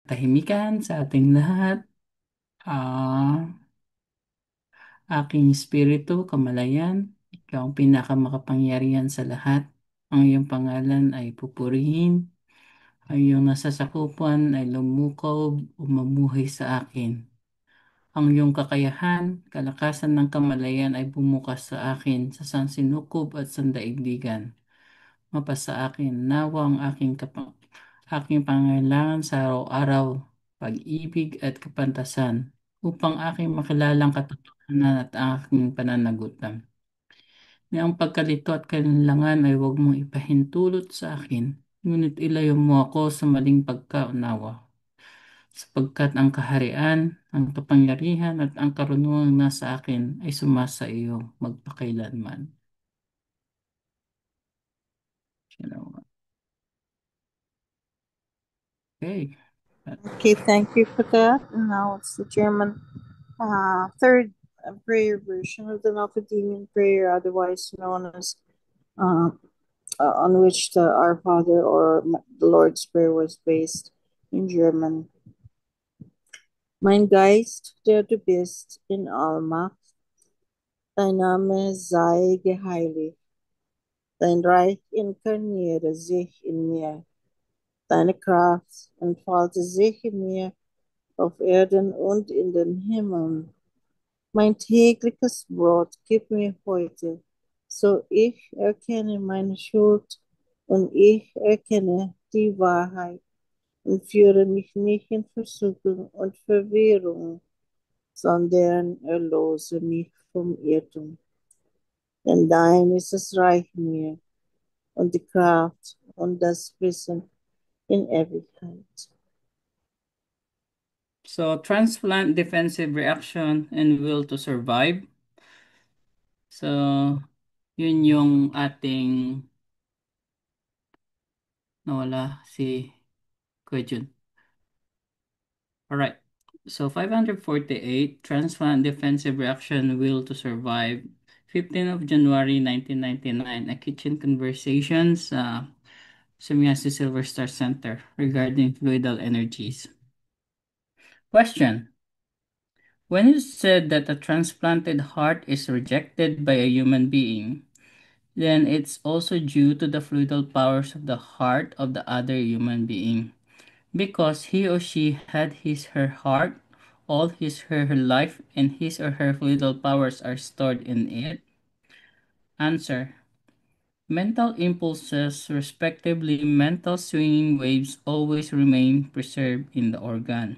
katahimikan sa ating lahat. Ah, Aking espiritu, kamalayan, ikaw ang pinakamakapangyarihan sa lahat. Ang iyong pangalan ay pupurihin. Ang iyong nasasakupan ay lumukob o mamuhay sa akin. Ang iyong kakayahan, kalakasan ng kamalayan ay bumukas sa akin sa sansinukob at sandaigdigan. Mapasa akin nawa ang aking pangailangan sa araw-araw, pag-ibig at kapantasan, upang aking makilalang katotohanan at ang aking pananagutan. Na ang pagkalito at kailangan ay huwag mong ipahintulot sa akin, ngunit ilayo mo ako sa maling pagkaunawa, sapagkat ang kaharian, ang kapangyarihan at ang karunungang nasa akin ay sumasa iyo magpakailanman. Salamat. Okay. Okay, thank you for that. And now it's the German third prayer version of the Macedonian prayer, otherwise known as uh, on which the Our Father or the Lord's Prayer was based in German. Mein Geist, der du bist in Allmacht, dein Name sei geheiligt, dein Reich inkarniere sich in mir, deine Kraft entfalte sich in mir auf Erden und in den Himmeln. Mein tägliches Brot gib mir heute, so ich erkenne meine Schuld und ich erkenne die Wahrheit und führe mich nicht in Versuchung und Verwirrung, sondern erlose mich vom Irrtum. Denn dein ist das Reich mir und die Kraft und das Wissen in Ewigkeit. So, transplant defensive reaction and will to survive. So, yun yung ating nawala si Kuya Jun. Alright. So, 548, transplant defensive reaction will to survive. 15th of January 1999, a kitchen conversation sa Sumiasi Silver Star Center regarding fluidal energies. Question. When it is said that a transplanted heart is rejected by a human being, then it's also due to the fluidal powers of the heart of the other human being. Because he or she had his her heart, all his her life, and his or her fluidal powers are stored in it. Answer. Mental impulses, respectively mental swinging waves, always remain preserved in the organ,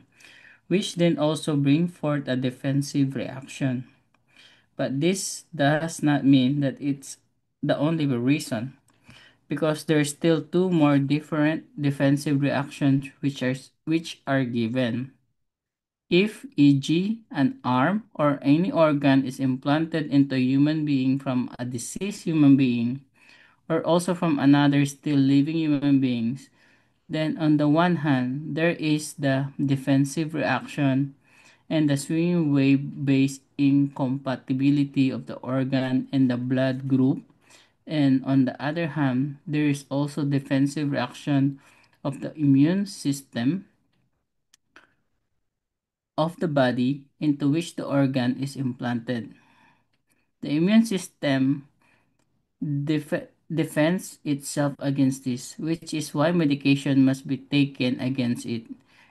which then also bring forth a defensive reaction. But this does not mean that it's the only reason, because there's still two more different defensive reactions which are given. If, e.g., an arm or any organ is implanted into a human being from a deceased human being, or also from another still living human beings, then on the one hand, there is the defensive reaction and the swinging wave-based incompatibility of the organ and the blood group, and on the other hand, there is also defensive reaction of the immune system of the body into which the organ is implanted. The immune system defends itself against this, which is why medication must be taken against it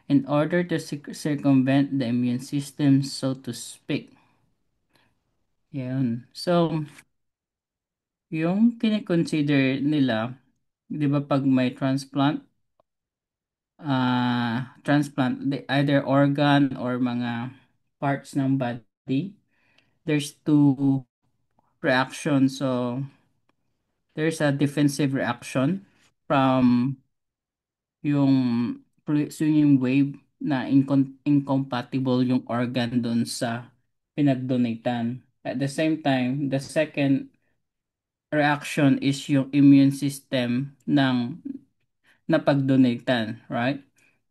in order to circumvent the immune system, so to speak. Yan. So, yung kinikonsider nila, di ba pag may either organ or mga parts ng body, there's two reactions. So, there's a defensive reaction from yung swinging wave na incompatible yung organ dun sa pinagdonatan. At the same time, the second reaction is yung immune system ng napagdonatan, right?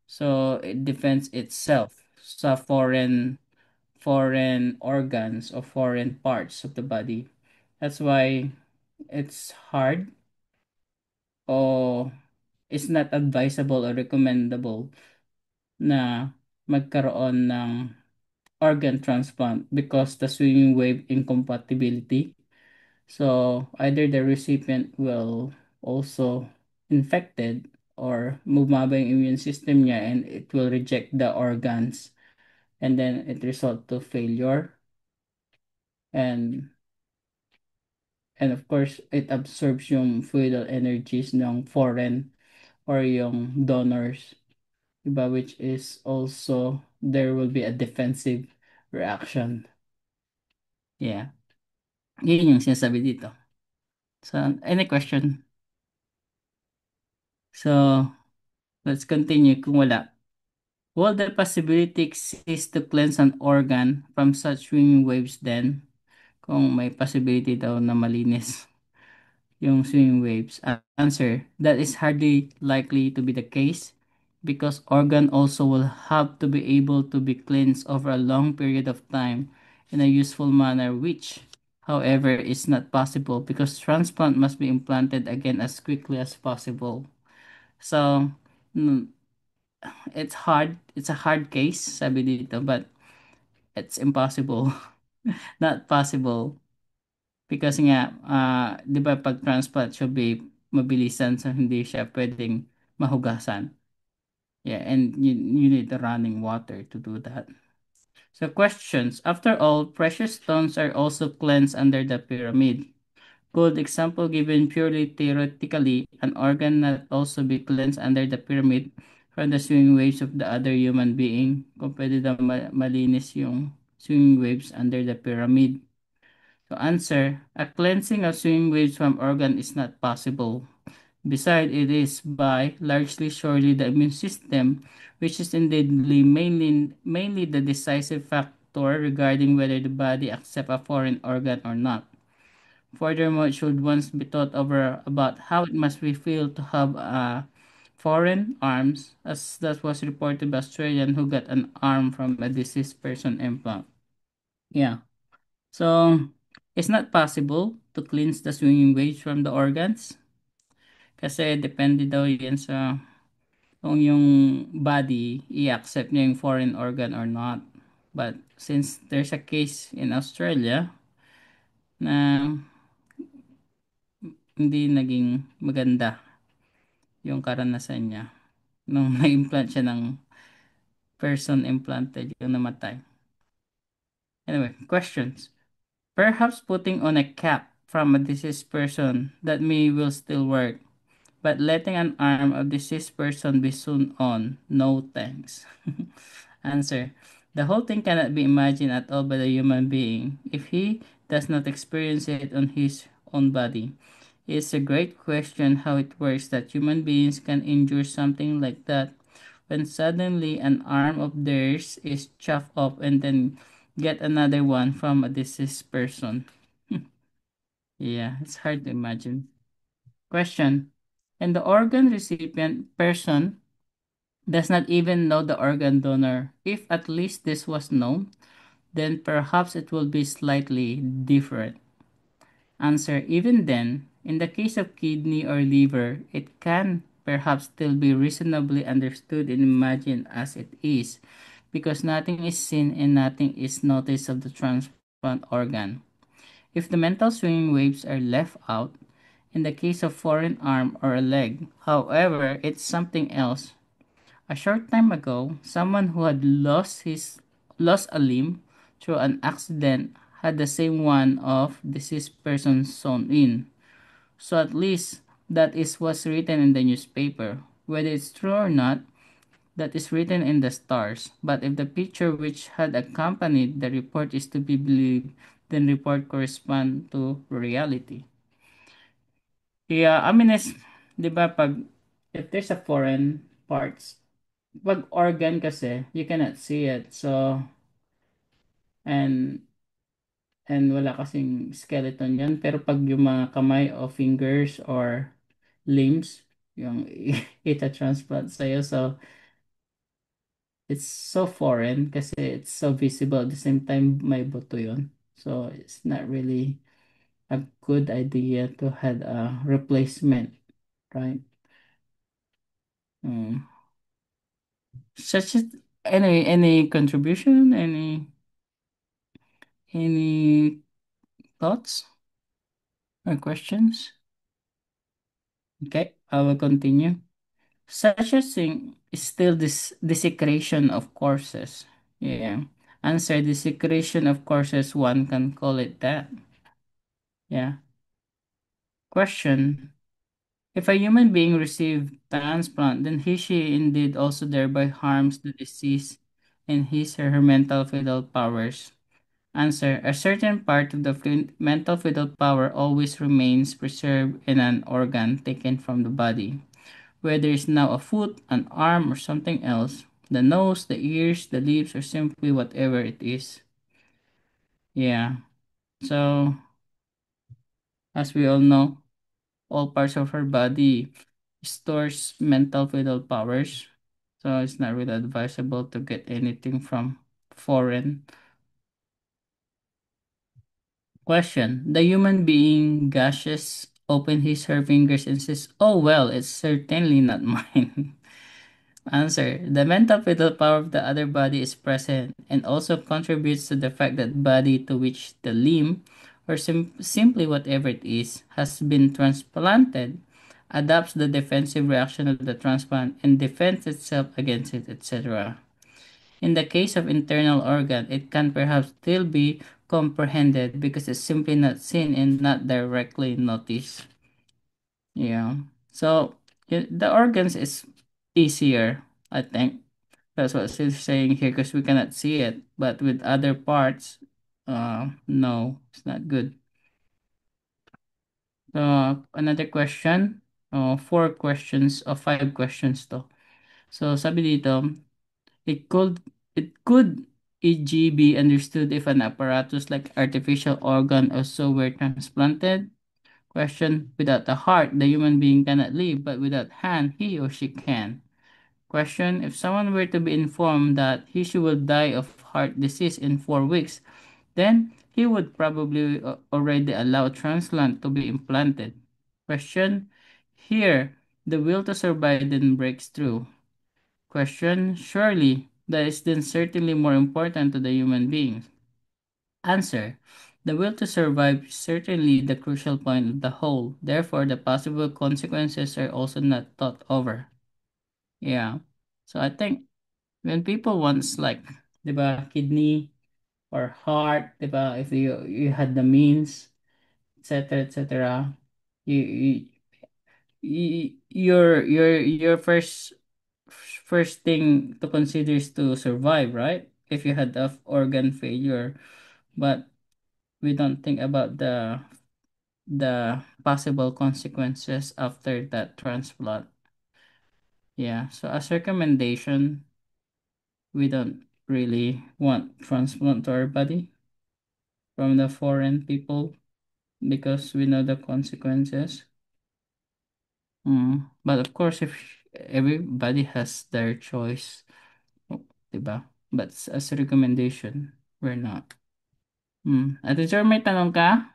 So it defends itself sa foreign organs or foreign parts of the body. That's why it's hard or it's not advisable or recommendable na magkaroon ng organ transplant because the swinging wave incompatibility. So either the recipient will also infected or bumaba yung immune system niya and it will reject the organs and then it result to failure and and of course it absorbs yung fluidal energies ng foreign or yung donors, diba, which is also there will be a defensive reaction. Yeah, yun yung sinasabi dito. So any question? So let's continue kung wala. Will the possibility exist to cleanse an organ from such swinging waves then? Kung may possibility daw na malinis yung swinging waves. Answer, that is hardly likely to be the case because organ also will have to be able to be cleansed over a long period of time in a useful manner which, however, is not possible because transplant must be implanted again as quickly as possible. So, mm, it's hard. It's a hard case, sabi dito, but it's impossible. Not possible. Because nga, 'di ba pag transplant should be mabilisan so hindi siya pwedeng mahugasan. Yeah, and you need the running water to do that. So questions. After all, precious stones are also cleansed under the pyramid. Could example given purely theoretically, an organ not also be cleansed under the pyramid from the swing waves of the other human being? Kung pwede daw malinis yung swing waves under the pyramid. To answer, a cleansing of swing waves from organ is not possible. Besides, it is by largely surely the immune system, which is indeedly mainly the decisive factor regarding whether the body accept a foreign organ or not. Furthermore, it should once be thought over about how it must be feel to have foreign arms, as that was reported by Australian who got an arm from a deceased person implant. Yeah. So, it's not possible to cleanse the swinging waves from the organs kasi depende daw yan sa kung yung body i-accept niya yung foreign organ or not. But since there's a case in Australia na hindi naging maganda yung karanasan niya nung na-implant siya ng person implanted yung namatay. Anyway, questions. Perhaps putting on a cap from a deceased person that may will still work. But letting an arm of deceased person be sewn on, no thanks. Answer. The whole thing cannot be imagined at all by the human being if he does not experience it on his own body. It's a great question how it works that human beings can endure something like that when suddenly an arm of theirs is chopped off and then get another one from a deceased person. Yeah, it's hard to imagine. Question. And the organ recipient person does not even know the organ donor. If at least this was known, then perhaps it will be slightly different. Answer. Even then, in the case of kidney or liver, it can perhaps still be reasonably understood and imagined as it is, because nothing is seen and nothing is noticed of the transplant organ. If the mental swinging waves are left out, in the case of foreign arm or a leg, however, it's something else. A short time ago, someone who had lost a limb through an accident had the same one of deceased person sewn in. So at least that is what's written in the newspaper. Whether it's true or not, that is written in the stars. But if the picture which had accompanied the report is to be believed, then report correspond to reality. Yeah, I mean, is, di ba, pag, if there's a foreign parts, pag organ kasi, you cannot see it. So, and, and wala kasing skeleton yan. Pero pag yung mga kamay o fingers or limbs, yung ita-transplant sa'yo. So, it's so foreign kasi it's so visible. At the same time, may buto yun. So, it's not really a good idea to have a replacement, right? Mm. Such as any contribution, any thoughts or questions? Okay, I will continue. Such a thing is still this desecration of courses. Yeah. Answer desecration of courses, one can call it that. Yeah. Question. If a human being received transplant, then she indeed also thereby harms the deceased in his or her mental fetal powers. Answer. A certain part of the mental fetal power always remains preserved in an organ taken from the body. Whether it's now a foot, an arm, or something else, the nose, the ears, the lips, or simply whatever it is. Yeah. So, as we all know, all parts of our body stores mental fetal powers. So, it's not really advisable to get anything from foreign. Question. The human being gashes open his her fingers and says, "Oh well, it's certainly not mine." Answer. The mental fetal power of the other body is present and also contributes to the fact that body to which the limb, or simply whatever it is, has been transplanted, adopts the defensive reaction of the transplant and defends itself against it, etc. In the case of internal organ, it can perhaps still be comprehended because it's simply not seen and not directly noticed. Yeah. So the organs is easier, I think. That's what she's saying here because we cannot see it. But with other parts, no, it's not good. Another question. Four questions or five questions to. So sabi dito, it could it could e.g. be understood if an apparatus like artificial organ or so were transplanted. Question, without the heart, the human being cannot live, but without hand, he or she can. Question, if someone were to be informed that he will die of heart disease in 4 weeks, then he would probably already allow transplant to be implanted. Question, here, the will to survive then breaks through. Question, surely, that is then certainly more important to the human being. Answer, the will to survive is certainly the crucial point of the whole. Therefore, the possible consequences are also not thought over. Yeah. So I think when people wants like, 'di ba, kidney or heart, 'di ba, if you had the means, etc., etc., you, you, your first thing to consider is to survive, right? If you had of organ failure, but we don't think about the possible consequences after that transplant. Yeah, so as recommendation, we don't really want transplant to our body from the foreign people because we know the consequences. But of course, if everybody has their choice, oh, diba? But as a recommendation, we're not. Ate Jor, may tanong ka?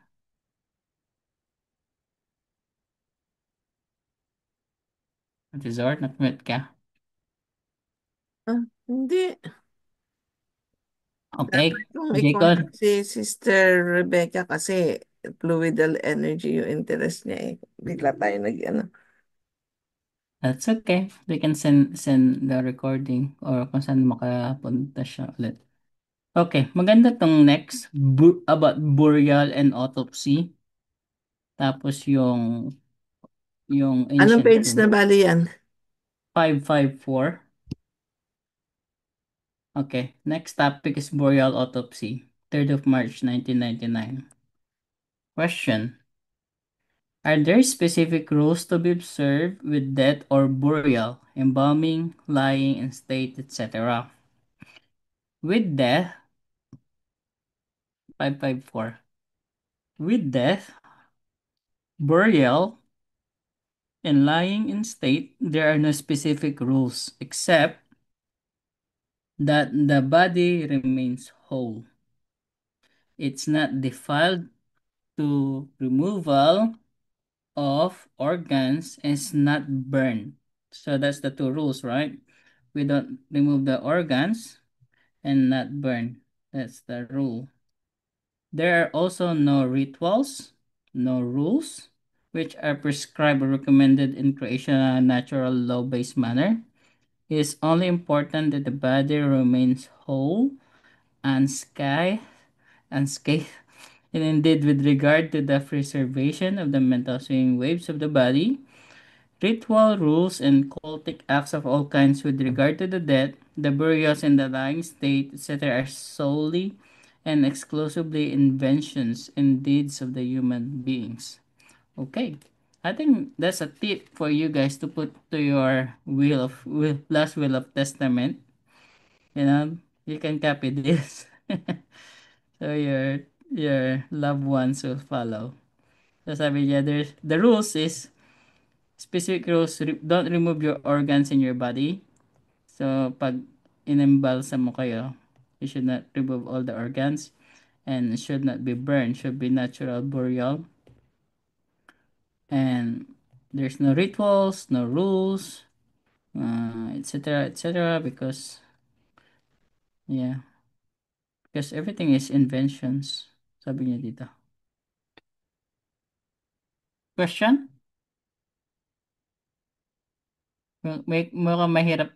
Ate Zor, nakmute ka? Ah, hindi. Okay. Kung i-contact Jacob, si Sister Rebecca kasi fluidal energy yung interest niya eh. Bigla tayo nag-ano. that's okay. They can send the recording or kung saan makapunta siya ulit. Okay, maganda tong next about burial and autopsy. Tapos yung Anong ancient page na tomb. bali yan? 554. Okay, next topic is burial autopsy. 3rd of March 1999. Question. Are there specific rules to be observed with death or burial, embalming, lying in state, etc.? With death, 554. With death, burial, and lying in state, there are no specific rules except that the body remains whole. It's not defiled to removal of organs and it's not burned. So that's the two rules, right? We don't remove the organs and not burn. That's the rule. There are also no rituals, no rules, which are prescribed or recommended in creation in a natural law-based manner. It is only important that the body remains whole, unscathed, unscathed, and indeed with regard to the preservation of the mental swing waves of the body, ritual rules and cultic acts of all kinds with regard to the dead, the burials and the dying state, etc., are solely and exclusively inventions and deeds of the human beings. Okay. I think that's a tip for you guys to put to your last will of testament. You know, you can copy this. So your loved ones will follow. So sabi niya, the rules is specific rules, don't remove your organs in your body. So, pag inimbalsa mo kayo, you should not remove all the organs and should not be burned, should be natural burial. And there's no rituals, no rules, etc., etc. Because, yeah, because everything is inventions, sabi niya dito. Question? Mukhang mahirap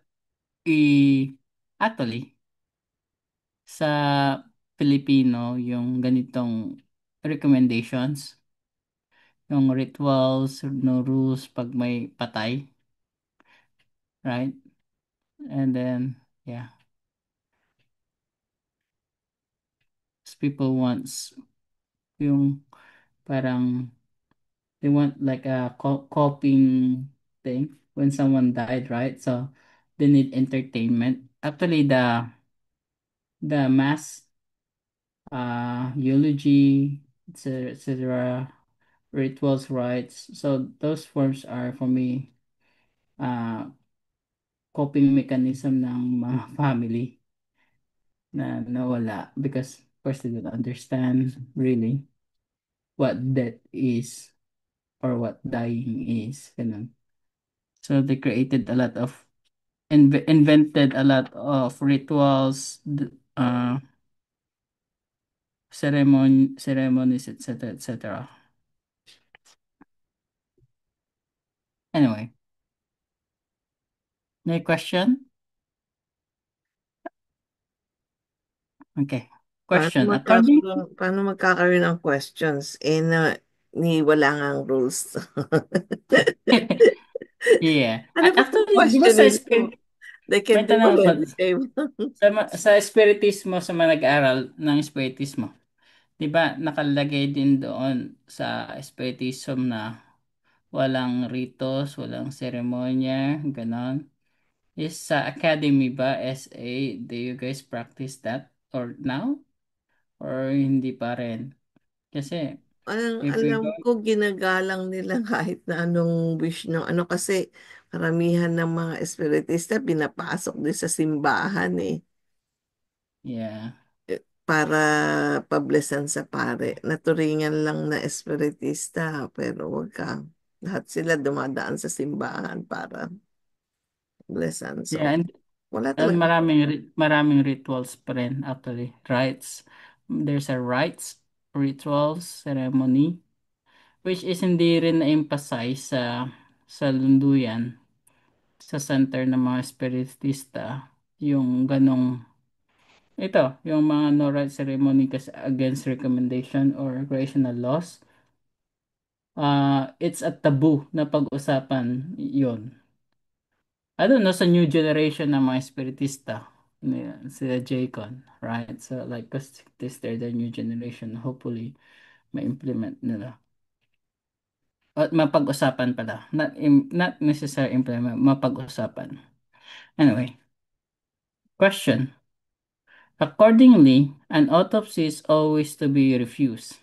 actually, sa Filipino yung ganitong recommendations, yung rituals, no rules pag may patay, right? And then, yeah, people wants yung parang they want like a coping thing when someone died, right? So they need entertainment. Actually, the mass eulogy, etc., rituals, rites. So those forms are for me uh, coping mechanism ng mga family na nawala because of course they don't understand really what death is or what dying is. Ganun. So they created a lot of invented a lot of rituals, ceremonies, etc., etc. Anyway, no question? Okay. Question. According Paano magkakaroon ng questions? Na, wala ngang rules. yeah. Ano ba itong Actually, di ba sa questioning mo? spirit, They may can do tanong ako, anything. sa spiritismo, sa mga nag-aral ng spiritismo, di ba nakalagay din doon sa spiritism na walang ritos, walang seremonya, ganon. Is sa academy ba, SA, do you guys practice that or now? Or hindi pa rin? Kasi, if we Alam go, ko, ginagalang nila kahit na anong wish ng ano kasi karamihan ng mga espiritista pinapasok din sa simbahan yeah. para pablesan sa pare. Naturingan lang na espiritista pero wag ka. Lahat sila dumadaan sa simbahan para blesan. Yeah, So, wala and talaga. maraming rituals pa rin actually, rites. There's a rites, rituals, ceremony, which is hindi rin na-emphasize sa lunduyan, sa center ng mga spiritista, yung ganong, ito, yung mga no right ceremony kasi against recommendation or recreational laws. It's a taboo na pag-usapan yon. I don't know sa new generation ng mga spiritista, sila Jaycon, right? So like, cause this they're the new generation, hopefully ma-implement nila. At mapag-usapan pala. Not necessarily implement, mapag-usapan. Anyway, question. Accordingly, an autopsy is always to be refused.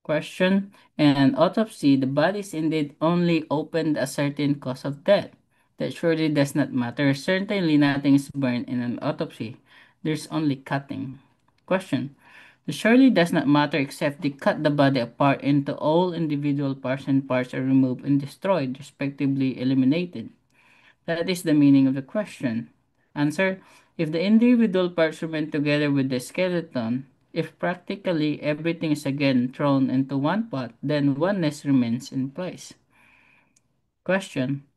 Question. In an autopsy, the body is indeed only opened a certain cause of death. That surely does not matter. Certainly nothing is burned in an autopsy. There's only cutting. Question. It surely does not matter except they cut the body apart into all individual parts and parts are removed and destroyed, respectively eliminated. That is the meaning of the question. Answer: if the individual parts remain together with the skeleton, if practically everything is again thrown into one pot, then oneness remains in place. Question: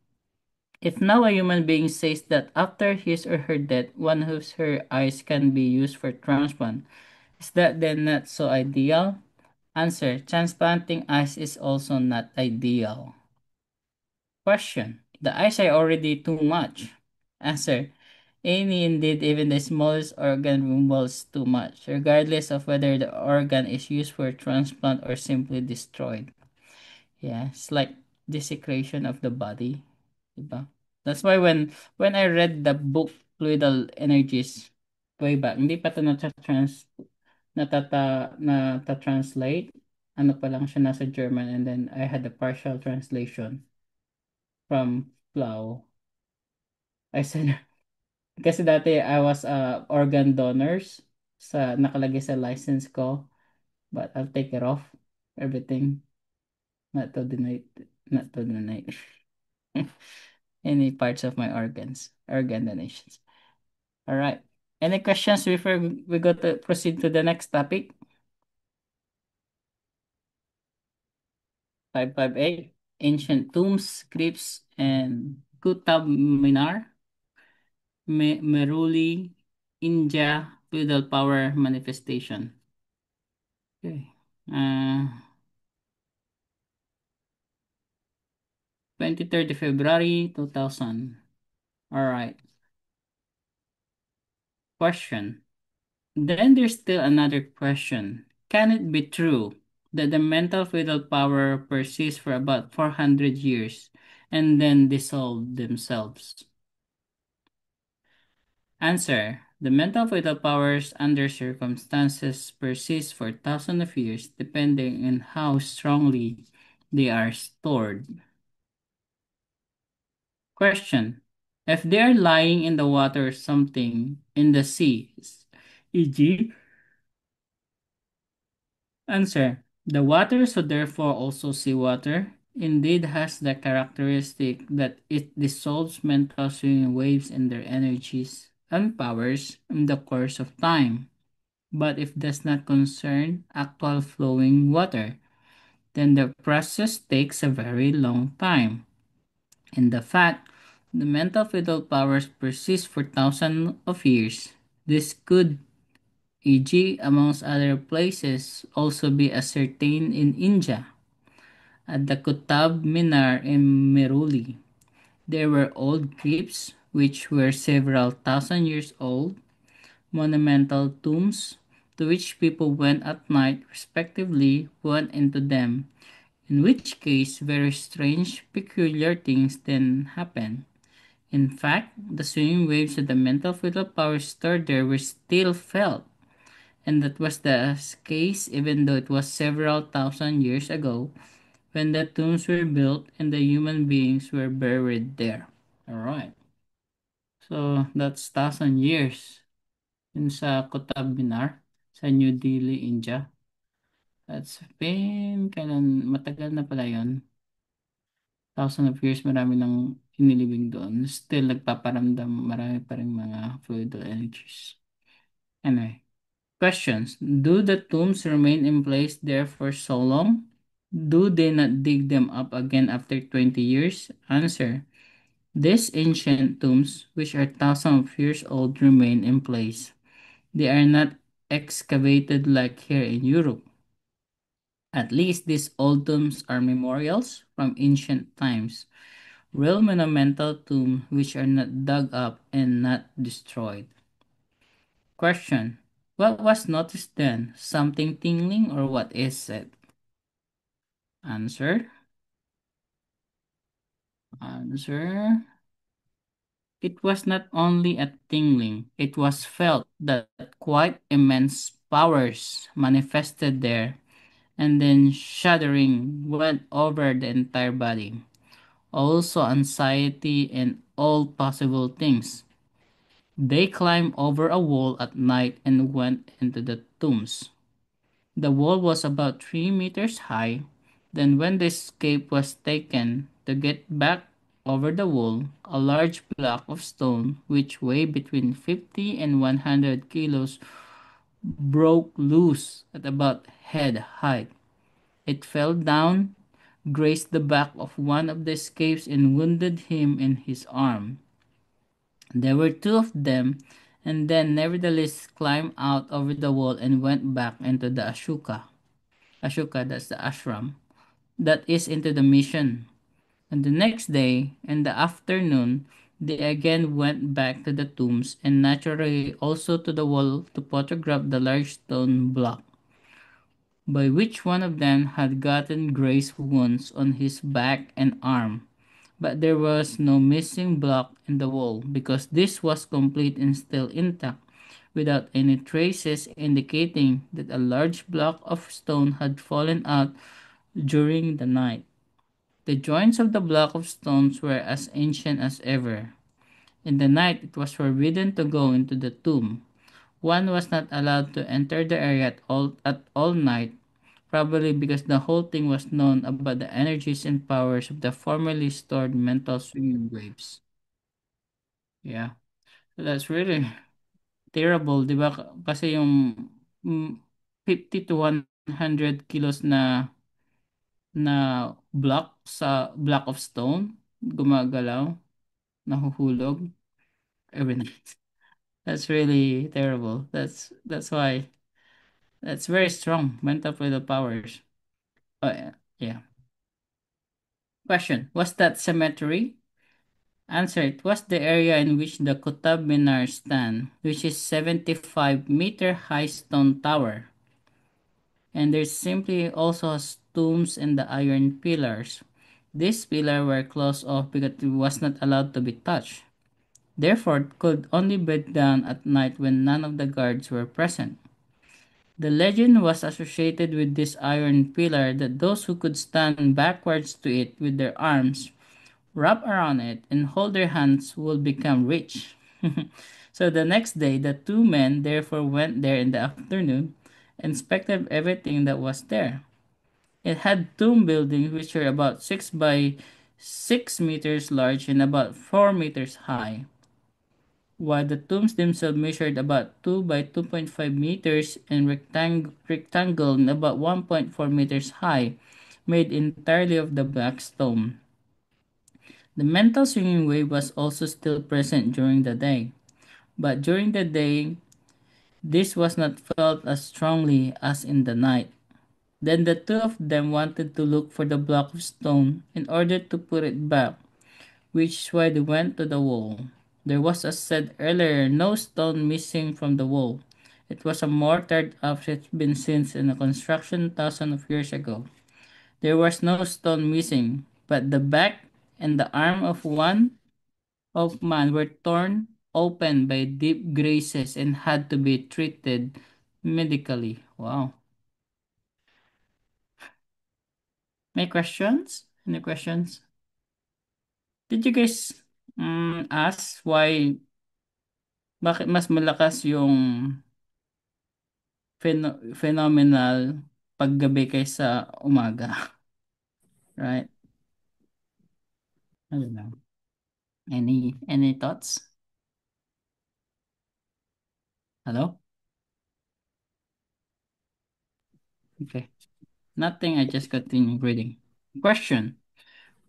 if now a human being says that after his or her death, one of her eyes can be used for transplant, is that then not so ideal? Answer: transplanting eyes is also not ideal. Question: the eyes are already too much. Answer: any indeed, even the smallest organ removal is too much, regardless of whether the organ is used for transplant or simply destroyed. Yeah, it's like desecration of the body. Diba? That's why when I read the book Fluidal Energies way back, hindi pa ito nata-translate. Ano pa lang siya nasa German, and then I had a partial translation from Flau. I said, kasi dati I was organ donors sa nakalagay sa license ko, but I'll take it off everything, not to donate, not to donate any parts of my organ donations. All right. Any questions before we go to proceed to the next topic? 558, ancient tombs, crypts, and Qutb Minar, Meruli, India, feudal power manifestation. Okay. 23rd February 2000. All right. Question. Then there's still another question. Can it be true that the mental feudal power persists for about 400 years and then dissolve themselves? Answer: the mental feudal powers under circumstances persist for thousands of years depending on how strongly they are stored. Question: if they are lying in the water or something in the sea, e.g., answer: the water, so therefore also seawater, indeed has the characteristic that it dissolves mental swinging waves and their energies and powers in the course of time. But if does not concern actual flowing water, then the process takes a very long time. In the fact, the mental fetal powers persist for thousands of years. This could, e.g., amongst other places, also be ascertained in India. At the Kutab Minar in Meruli, there were old crypts which were several thousand years old, monumental tombs to which people went at night respectively went into them, in which case very strange, peculiar things then happened. In fact, the swinging waves of the mental fetal power stored there were still felt, and that was the case even though it was several thousand years ago when the tombs were built and the human beings were buried there. Alright, so that's thousand years in sa Qutb Minar sa New Delhi, India. That's been kailan, matagal na pala yun. Thousand of years, marami nang inilibing doon. Still nagpaparamdam, marami pa rin mga fluidal energies. Anyway, questions. Do the tombs remain in place there for so long? Do they not dig them up again after 20 years? Answer. These ancient tombs, which are thousands of years old, remain in place. They are not excavated like here in Europe. At least these old tombs are memorials from ancient times, real monumental tombs which are not dug up and not destroyed. Question. What was noticed then? Something tingling or what is it? Answer. Answer. It was not only a tingling, it was felt that quite immense powers manifested there, and then shuddering went over the entire body. Also anxiety and all possible things. They climbed over a wall at night and went into the tombs. The wall was about 3 meters high. Then when the escape was taken to get back over the wall, a large block of stone which weighed between 50 and 100 kilos broke loose at about head height. It fell down, grazed the back of one of the escapes, and wounded him in his arm. There were two of them, and then nevertheless climbed out over the wall and went back into the Ashoka. Ashoka, that's the ashram. That is into the mission. And the next day, in the afternoon, they again went back to the tombs and naturally also to the wall to photograph the large stone block, by which one of them had gotten graze wounds on his back and arm. But there was no missing block in the wall because this was complete and still intact, without any traces indicating that a large block of stone had fallen out during the night. The joints of the block of stones were as ancient as ever. In the night it was forbidden to go into the tomb. One was not allowed to enter the area at all night, probably because the whole thing was known about the energies and powers of the formerly stored mental swinging waves. Yeah. So that's really terrible, 'di ba? Kasi yung mm, 50 to 100 kilos na block of stone gumagalaw, nahuhulog every night. That's really terrible. That's why that's very strong mental freedom powers. Oh, yeah. Yeah. Question: was that cemetery? Answer: it was the area in which the Qutb Minar stand, which is 75-meter high stone tower. And there's simply also tombs and the iron pillars. These pillars were closed off because it was not allowed to be touched. Therefore, it could only be done at night when none of the guards were present. The legend was associated with this iron pillar that those who could stand backwards to it with their arms wrapped around it and hold their hands would become rich. So the next day, the two men therefore went there in the afternoon and inspected everything that was there. It had tomb buildings which were about 6 by 6 meters large and about 4 meters high, while the tombs themselves measured about 2 by 2.5 meters and rectangle and about 1.4 meters high, made entirely of the black stone. The mental swinging wave was also still present during the day, but during the day this was not felt as strongly as in the night. Then the two of them wanted to look for the block of stone in order to put it back, which is why they went to the wall. There was, as said earlier, no stone missing from the wall. It was a mortar after it's been since in a construction thousands of years ago. There was no stone missing, but the back and the arm of one of man were torn open by deep grazes and had to be treated medically. Wow. Any questions? Any questions? Did you guys ask why bakit mas malakas yung phenomenal paggabi kaysa umaga? Right? I don't know. Any thoughts? Hello? Okay. Nothing, I just continue reading. Question.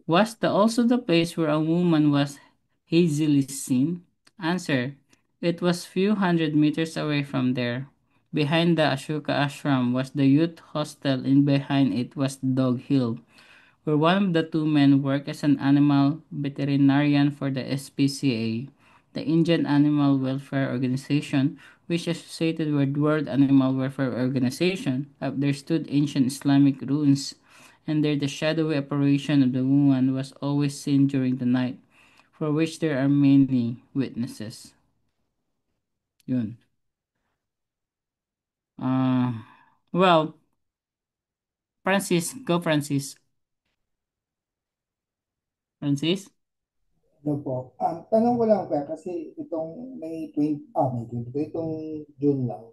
Was the also the place where a woman was hazily seen? Answer. It was few hundred meters away from there. Behind the Ashoka ashram was the youth hostel and behind it was Dog Hill, where one of the two men worked as an animal veterinarian for the SPCA, the Indian Animal Welfare Organization, which associated with World Animal Welfare Organization. Up there stood ancient Islamic ruins, and there the shadowy apparition of the woman was always seen during the night, for which there are many witnesses. Yun. Uh, well, Francis, go Francis. Francis? Ano po? Tanong ko lang po, kasi itong May 20, itong June lang.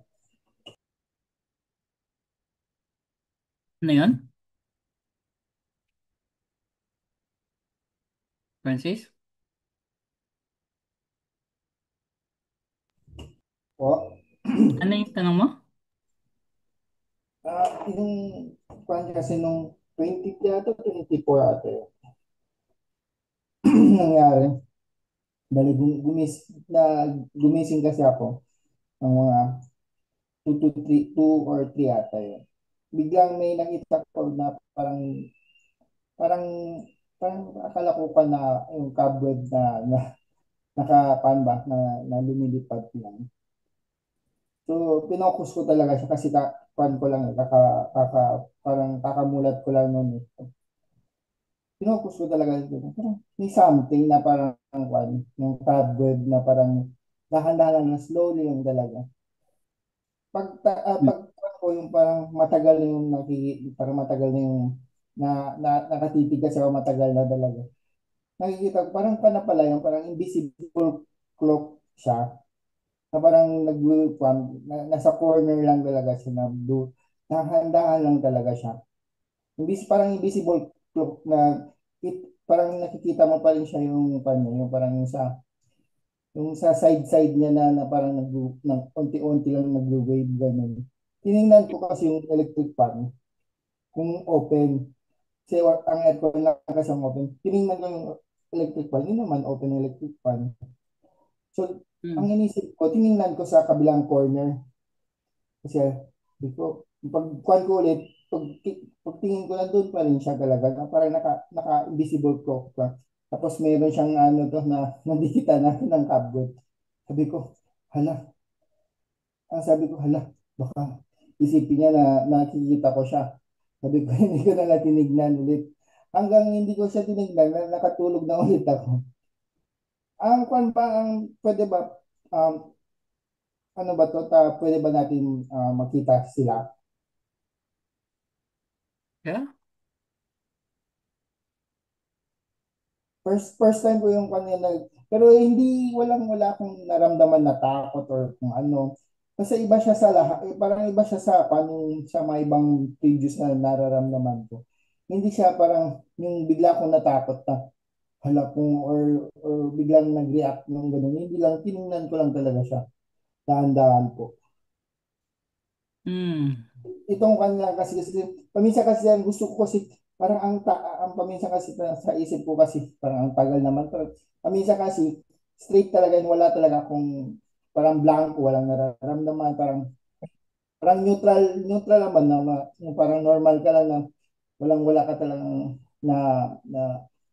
Ano yun? Francis? Po. Ano yung tanong mo? Yung kwan kasi nung 20 yata, 24 ata yun, nangyari. Dahil gumising kasi ako ng mga 2 or 3 ata yun. Biglang may nakita ko na parang, parang akala ko pa na yung cobweb na nakapan ba, na lumilipad lang. So, pinokus ko talaga siya kasi pan ko lang, parang kakamulat ko lang noon. Pinokus ko talaga ito. Parang may something na parang yung cobweb na parang dahan-dahan na slowly yung talaga. Hmm. Pag ko yung parang matagal na yung parang matagal na yung nakatitig kasi ako matagal na talaga. Nakikita ko parang panapala yung parang invisible cloak siya na parang nasa corner lang talaga siya na blue. Dahan-dahan lang talaga siya. Parang invisible cloak na parang nakikita mo pa rin siya yung yung parang yung sa side-side niya na parang unti-unti lang nag-wave ganun. Tiningnan ko kasi yung electric fan kung open. Kasi ang aircon lang kasi ang open. Tiningnan ko yung electric fan, yun naman open electric fan. So, ang Hmm. inisip ko, tiningnan ko sa kabilang corner. Kasi, di ko, pagkuhan ko ulit, pagtingin ko na doon pa rin siya talaga, na parang naka-invisible cloak pa. Tapos meron siyang ano to na nandikita natin ng kabgot. Sabi ko, hala, sabi ko, hala, baka isipin niya na nakikita ko siya. Sabi ko, hindi ko na lang tinignan ulit. Hanggang hindi ko siya tinignan, nakatulog na ulit ako. Ang kwan pa, ang pwede ba, um, ano ba to, pwede ba natin makita sila? Yeah? First time ko yung kanina, pero hindi, wala akong naramdaman na takot or kung ano. Kasi iba siya sa lahat, parang iba siya sa mga ibang previous na nararamdaman ko. Hindi siya parang yung bigla akong natakot na hala kung or biglang nag-react ng ganun. Hindi lang, tinignan ko lang talaga siya. Dahan-dahan po. Hmm. Itong kanila kasi paminsan kasi ang gusto ko kasi parang ang paminsan kasi sa isip ko kasi parang ang tagal naman pero paminsan kasi straight talaga yun, wala talaga akong parang blanco, walang nararamdaman, parang parang neutral naman yung parang normal ka lang na wala ka talagang na na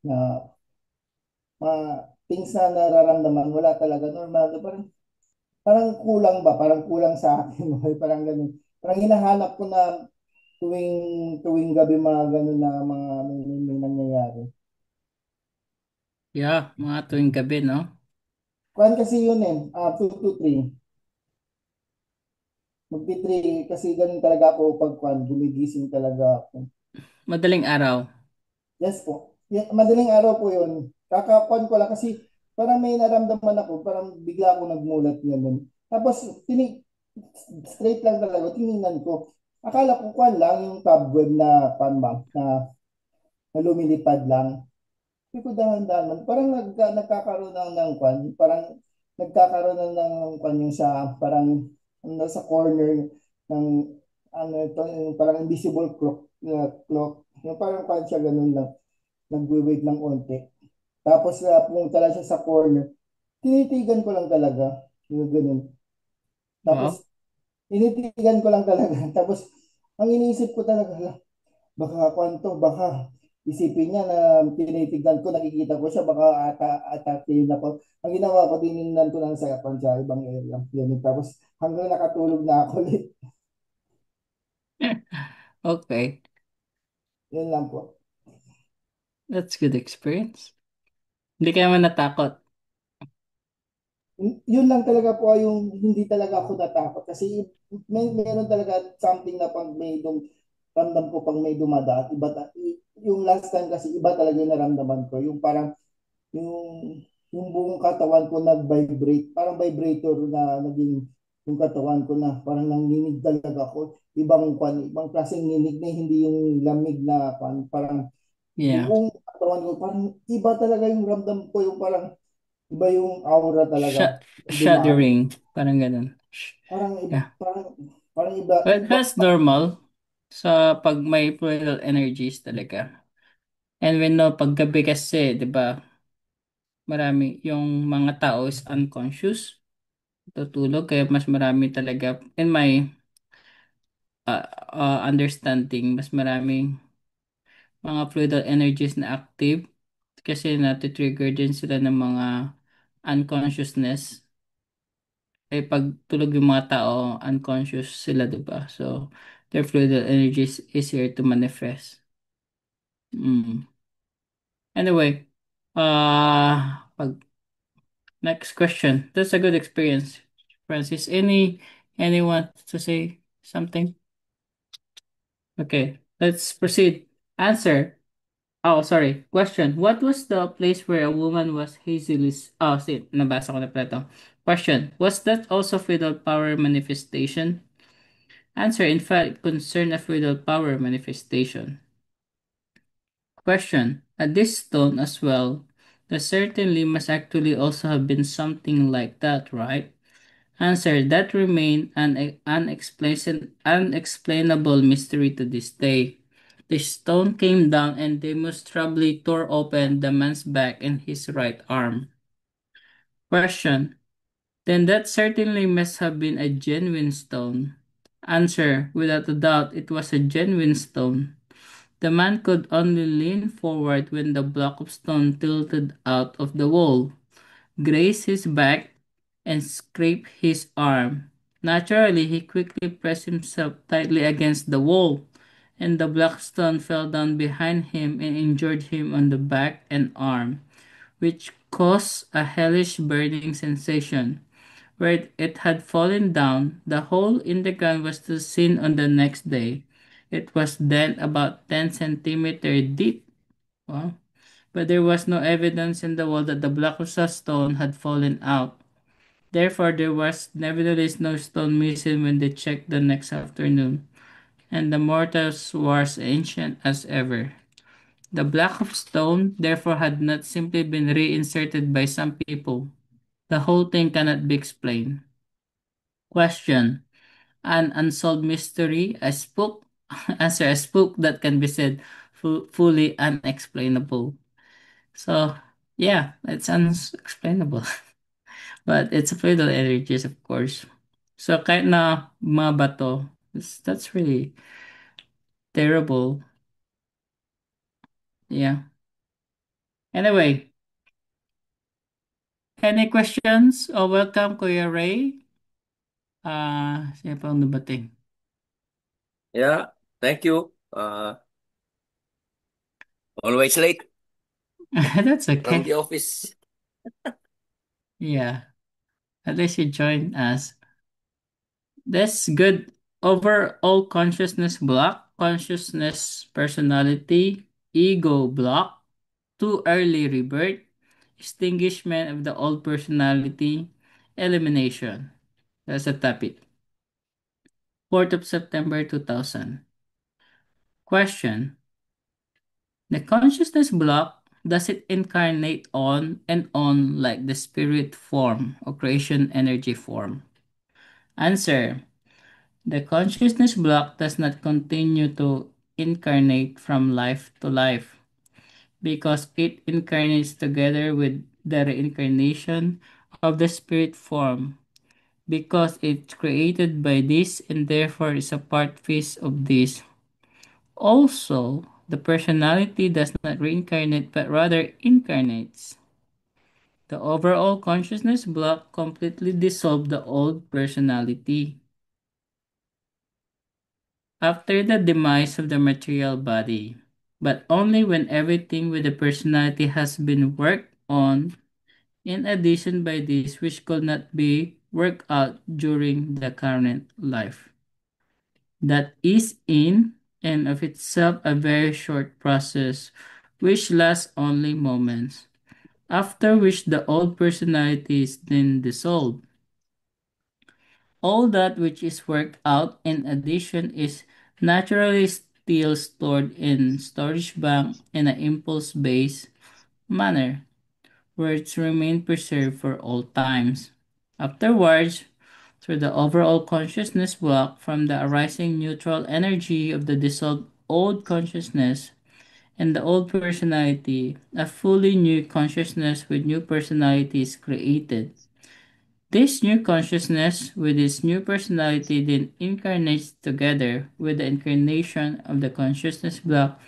na mga things na nararamdaman, wala talaga normal, parang kulang ba, parang kulang sa akin parang ganun, parang hinahanap ko na tuwing tuwing gabi mga ganun na mga may nangyayari. Yeah, mga tuwing gabi, no? Kuan kasi yun 2 to 3. Magti-3 kasi ganun talaga ako pag kuan, gumigising talaga ako. Madaling araw. Yes po. Madaling araw po yun. Kakakuan ko lang kasi parang may naramdaman ako, parang bigla ako nagmulat ganun. Tapos straight lang talaga, tiningnan ko. Akala ko kuan lang yung cobweb na pan ba, na lumilipad lang. Hindi ko dahan-dahan man. Parang nagkakaroon ng kwan. Parang nagkakaroon ng kwan yung sa parang ano, sa corner ng ano ito, yung parang invisible clock. Yung parang kwan siya ganun lang. Nagwe-wait ng onte. Tapos pumunta lang siya sa corner. Tinitigan ko lang talaga. Yung ganun. Wow. Tapos tinitigan ko lang talaga. Tapos ang iniisip ko talaga, "Hala, baka kwanto, baka isipin niya na tinitignan ko, nakikita ko siya, baka atakin ako. Ang ginawa ko, tinignan ko lang sa ibang area. Yan, tapos hanggang nakatulog na ako ulit. Okay. Yan lang po. That's good experience. Hindi ka naman natakot. Yun lang talaga po yung hindi talaga ako natakot kasi meron talaga something na pag ramdam ko pag may dumadaan, yung last time kasi iba talaga yung naramdaman ko. Yung parang yung yung buong katawan ko nag-vibrate, parang vibrator na naging yung katawan ko na parang nanginig talaga ako. Ibang klaseng nginig na hindi yung lamig na parang Yeah. buong katawan ko, parang iba talaga yung ramdam ko, yung parang iba yung aura talaga. Yung dumaan. Shuddering, parang ganun. Parang iba, Yeah. parang iba, But iba. that's normal sa pag may plural energies talaga. And we know, paggabi kasi, di ba, marami yung mga tao is unconscious, tutulog, kaya mas marami talaga, in my understanding, mas maraming mga fluidal energies na active kasi natitrigger din sila ng mga unconsciousness. Eh, pag tulog yung mga tao, unconscious sila, diba? So, their fluidal energies is here to manifest. Mm. Anyway, next question. That's a good experience. Francis, anyone to say something? Okay, let's proceed. Answer. Oh, sorry. Question. What was the place where a woman was hazily... Oh, see, nabasa ko na pala to. Question. Was that also feudal power manifestation? Answer. In fact, it concerned a feudal power manifestation. Question. At this stone as well, there certainly must actually also have been something like that, right? Answer. That remain an unexplainable mystery to this day. The stone came down and demonstrably tore open the man's back and his right arm. Question. Then that certainly must have been a genuine stone. Answer. Without a doubt, it was a genuine stone. The man could only lean forward when the block of stone tilted out of the wall, grazed his back, and scraped his arm. Naturally, he quickly pressed himself tightly against the wall, and the black stone fell down behind him and injured him on the back and arm, which caused a hellish burning sensation. Where it had fallen down, the hole in the ground was still seen on the next day. It was then about 10 centimeters deep. Wow. But there was no evidence in the wall that the block of stone had fallen out. Therefore, there was nevertheless no stone missing when they checked the next afternoon, and the mortar was ancient as ever. The block of stone, therefore, had not simply been reinserted by some people. The whole thing cannot be explained. Question. An unsolved mystery, a spook? Answer, a spook that can be said fully unexplainable. So, yeah, it's unexplainable. But it's a fatal energies, of course. So, kahit na mga bato, that's really terrible. Yeah. Anyway, any questions? Oh, welcome, Kuya Ray. Sino pang dumating? Yeah, thank you. Always late That's from okay. the office. Yeah. At least you joined us. That's good. Overall consciousness block, consciousness personality, ego block, too early rebirth, extinguishment of the old personality, elimination. That's the topic. 4th of September 2000. Question. The consciousness block, does it incarnate on and on like the spirit form or creation energy form? Answer. The consciousness block does not continue to incarnate from life to life because it incarnates together with the reincarnation of the spirit form because it's created by this and therefore is a part piece of this. Also, the personality does not reincarnate but rather incarnates. The overall consciousness block completely dissolved the old personality. After the demise of the material body, but only when everything with the personality has been worked on, in addition by this which could not be worked out during the current life. That is in and of itself a very short process which lasts only moments, after which the old personality is then dissolved. All that which is worked out in addition is naturally still stored in storage bank in an impulse-based manner, where it's remain preserved for all times. Afterwards, through the overall consciousness block from the arising neutral energy of the dissolved old consciousness and the old personality, a fully new consciousness with new personality is created. This new consciousness with its new personality then incarnates together with the incarnation of the consciousness block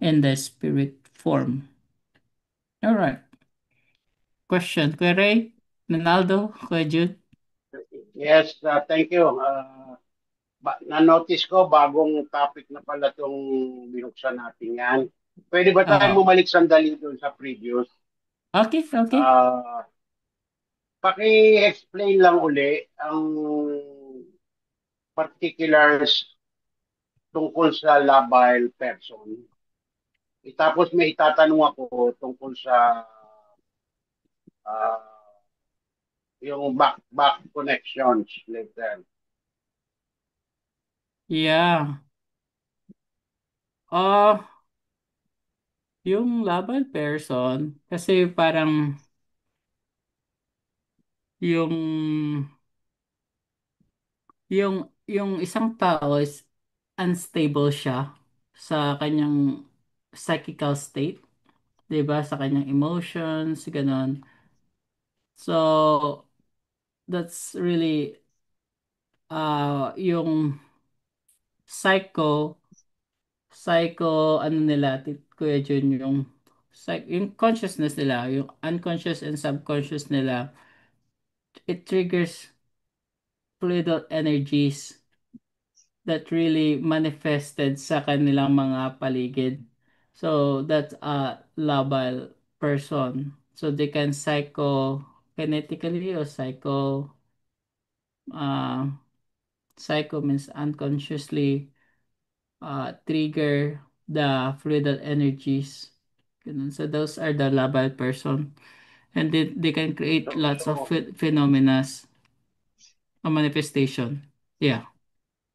in the spirit form. Alright. Question. Kuya Ray? Ronaldo? Kuya Jude? Yes, thank you. Na-notice ko, bagong topic na pala itong binuksan natin yan. Pwede ba tayo Oo. bumalik sandali doon sa previous? Okay, okay. Paki-explain lang uli ang particulars tungkol sa labile person. Tapos may itatanong ako tungkol sa yung back connections later. Yeah. Yung labile person, kasi parang yung yung isang tao is unstable siya sa kanyang psychical state, 'di ba? Sa kanyang emotions, ganun. So, that's really yung psycho ano nila, Kuya Jun, yung consciousness nila, yung unconscious and subconscious nila, it triggers fluidal energies that really manifested sa kanilang mga paligid. So that's a labile person. So they can kinetically or uh, psycho means unconsciously trigger the fluidal energies. Ganun. So those are the labile person. And they can create lots of phenomena or manifestation. Yeah.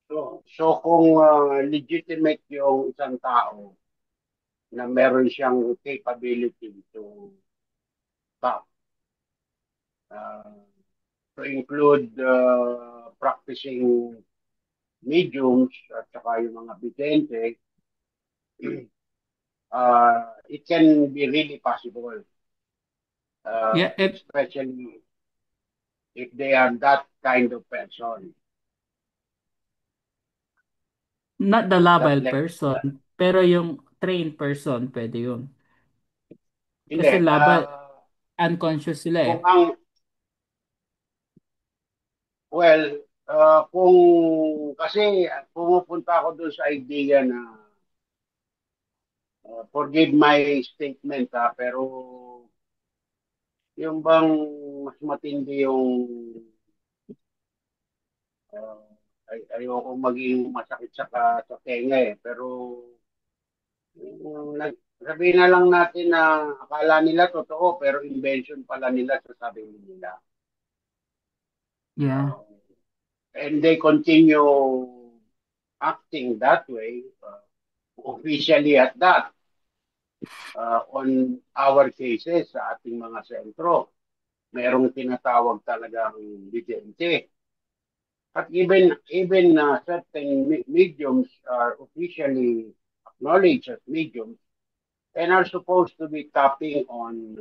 So kung legitimate yung isang tao na meron siyang capability talk, uh, to include practicing mediums at saka yung mga vidente, it can be really possible, Yeah, especially if they are that kind of person. not the That labile like, person, pero yung trained person, pwede yun. hindi, Kasi labile, unconscious sila eh. kung well, kung kasi pumupunta ako doon sa idea na forgive my statement pero yung bang mas matindi yung uh, ayoko maging masakit sa tenga pero sabihin na lang natin na akala nila totoo pero invention pala nila sa sarili nila. Yeah. And they continue acting that way, officially at that, on our cases sa ating mga sentro. Merong tinatawag talagang vidente. At even certain mediums are officially acknowledged as mediums and are supposed to be tapping on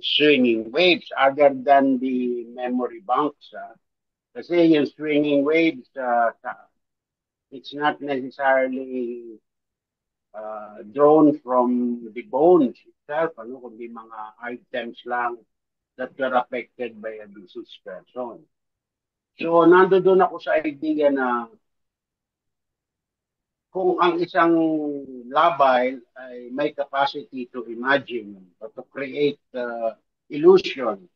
swinging waves other than the memory banks. Kasi yung swinging waves, it's not necessarily drawn from the bones itself, kundi mga items lang that were affected by a deceased person. So, nandoon ako sa idea na kung ang isang labile ay may capacity to imagine or to create illusion.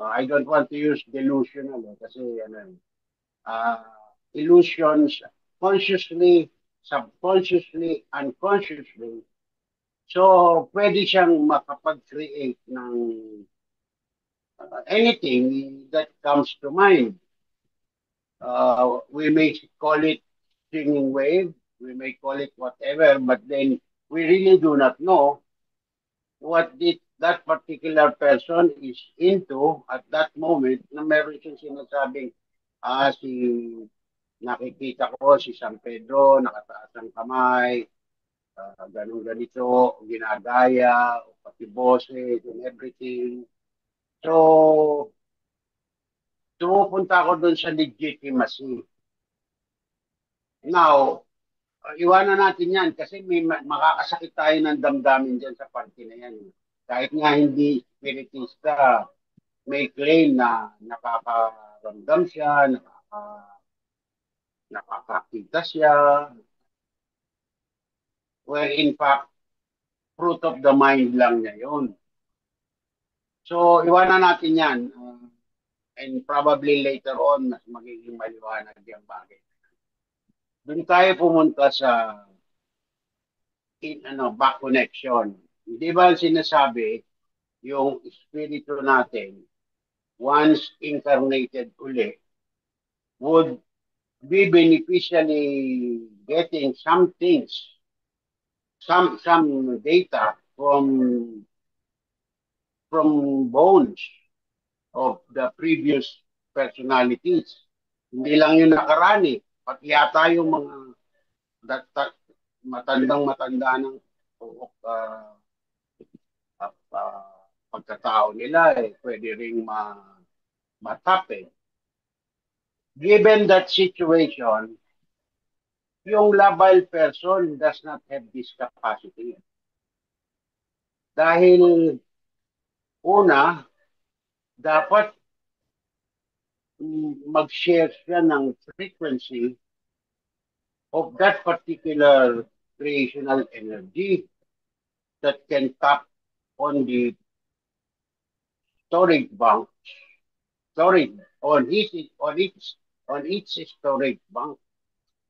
I don't want to use delusional kasi illusions consciously, subconsciously, unconsciously. So, pwede siyang makapag-create ng anything that comes to mind. We may call it singing wave, we may call it whatever, but then we really do not know what that particular person is into at that moment na meron siyang sinasabing, si nakikita ko si San Pedro, nakataas ang kamay, ganun ganito, ginagaya, pati boses and everything. So, pumupunta ako doon sa legitimacy. Now, iwanan natin yan kasi may makakasakit tayo ng damdamin dyan sa party na yan. Kahit nga hindi spiritista, may claim na nakakaramdam siya, nakakakita siya, where in fact, fruit of the mind lang niya yun. So, iwanan natin yan. And probably later on, mas magiging maliwanag yung bagay. Doon tayo pumunta sa back connection. Di ba sinasabi, yung espiritu natin, once incarnated uli, would be beneficially getting some things, some data from bones of the previous personalities. Hindi lang yung nakarani, pati yata yung mga matandang-matanda ng uh, pagkatao nila, pwede ring matap eh. Given that situation, yung labile person does not have this capacity. Dahil una, dapat mag-share siya ng frequency of that particular creational energy that can tap on the storage bank, storage on each storage bank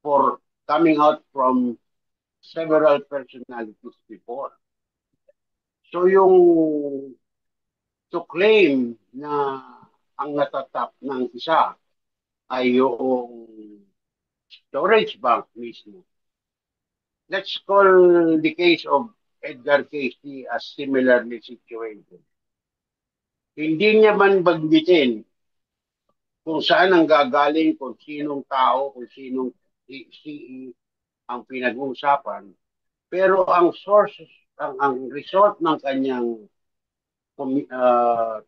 for coming out from several personalities before. So yung to claim na ang natatap ng isa ay yung storage bank mismo. Let's call the case of Edgar Casey as similarly situated. Hindi niya man bagbitin kung saan ang gagaling, kung sinong tao, kung sinong CE ang pinag-uusapan. Pero ang source, ang result ng kanyang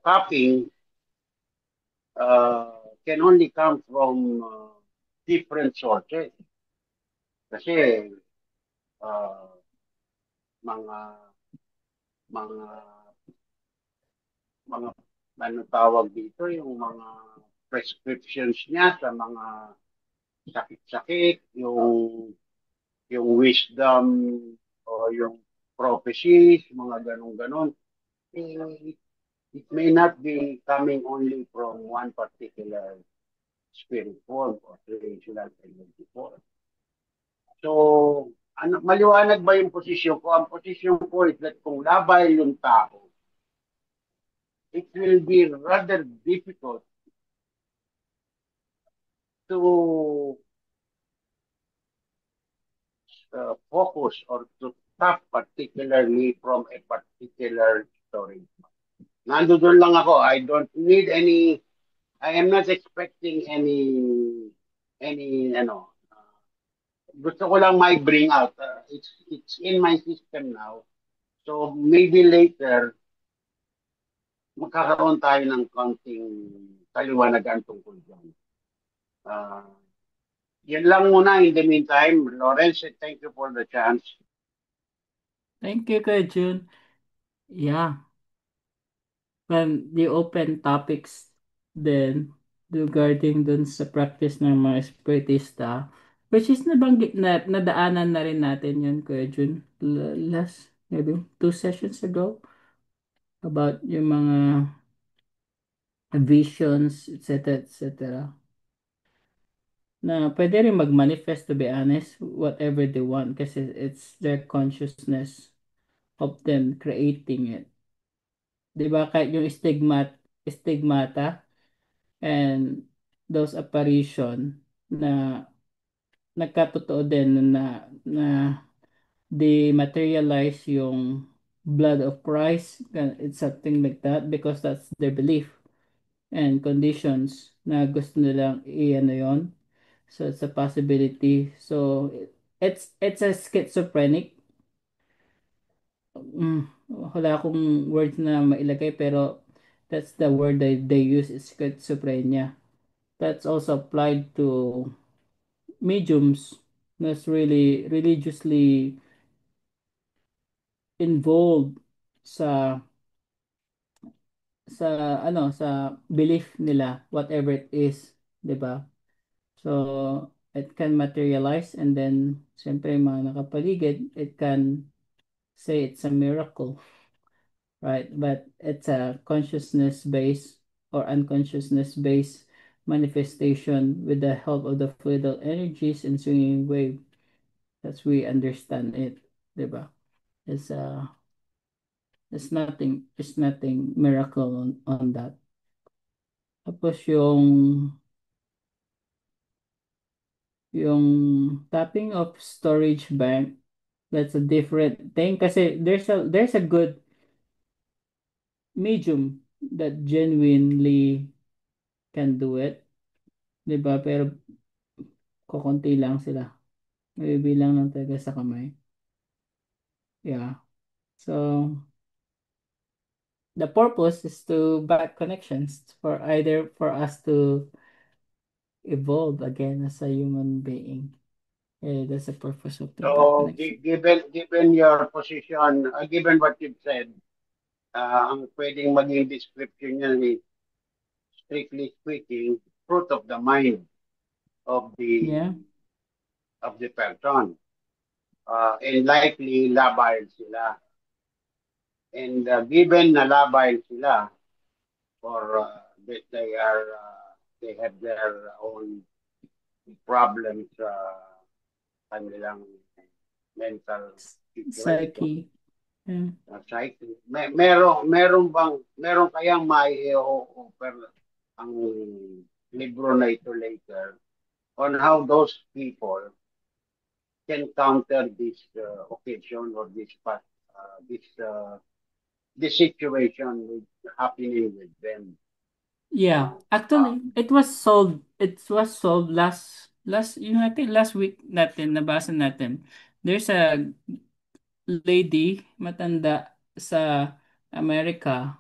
tapping can only come from different sources. Kasi mga mga mga ano tawag dito, yung mga prescriptions niya sa mga sakit-sakit, yung wisdom o yung prophecies, mga ganun-ganun. It may not be coming only from one particular spirit form or relational energy form. So, maliwanag ba yung posisyon ko? Ang posisyon ko is that kung labay yung tao, it will be rather difficult to focus or to tap particularly from a particular story. Nandoon lang ako. I don't need any, I am not expecting any, gusto ko lang may bring out. It's in my system now. So maybe later, magkakaroon tayo ng konting kaliwanagan tungkol dyan. Yan lang muna in the meantime. Lawrence, thank you for the chance. Thank you, Kuya Jun. Yeah, when the open topics then regarding dun sa practice ng mga espiritista, which is nabanggit na nadaanan na rin natin yun, Kuya Jun, last maybe 2 sessions ago about yung mga visions, etc., etc. Na pwede rin mag-manifest, to be honest, whatever they want kasi it's their consciousness of them creating it. Di ba? Kahit yung stigmata and those apparition na nagkatotoo din na dematerialize yung blood of Christ. It's something like that because that's their belief and conditions na gusto nilang i-ano yun. So it's a possibility. So it's a schizophrenic. Mm, wala akong words na mailagay pero that's the word they use is schizophrenia. That's also applied to mediums that's really religiously involved sa sa sa belief nila whatever it is, 'di ba? So it can materialize and then siyempre yung mga nakapaligid it can say it's a miracle, right? But it's a consciousness based or unconsciousness based manifestation with the help of the fluidal energies and swinging wave. That's we understand it, 'di ba? It's it's nothing miracle on that. Tapos yung tapping of storage bank, that's a different thing kasi there's a good medium that genuinely can do it, 'di ba? Pero kokonti lang sila. Mabibilang lang talaga sa kamay. Yeah. So the purpose is to back connections for either for us to evolve again as a human being. Yeah, that's the purpose of the back So, connection. given your position, given what you've said, ang pwedeng maging description niya ni strictly speaking, fruit of the mind of Yeah. the person. And likely labile sila. And given na labile sila, or that they have their own problems sa kanilang mental situation, Psyche. Yeah. psyche. Meron kayang mai-offer ang libro na ito later on how those people can counter this occasion or this situation with happening with them. Yeah, Uh, actually, it was solved. It was solved I think last week natin, nabasa natin. There's a lady, matanda sa Amerika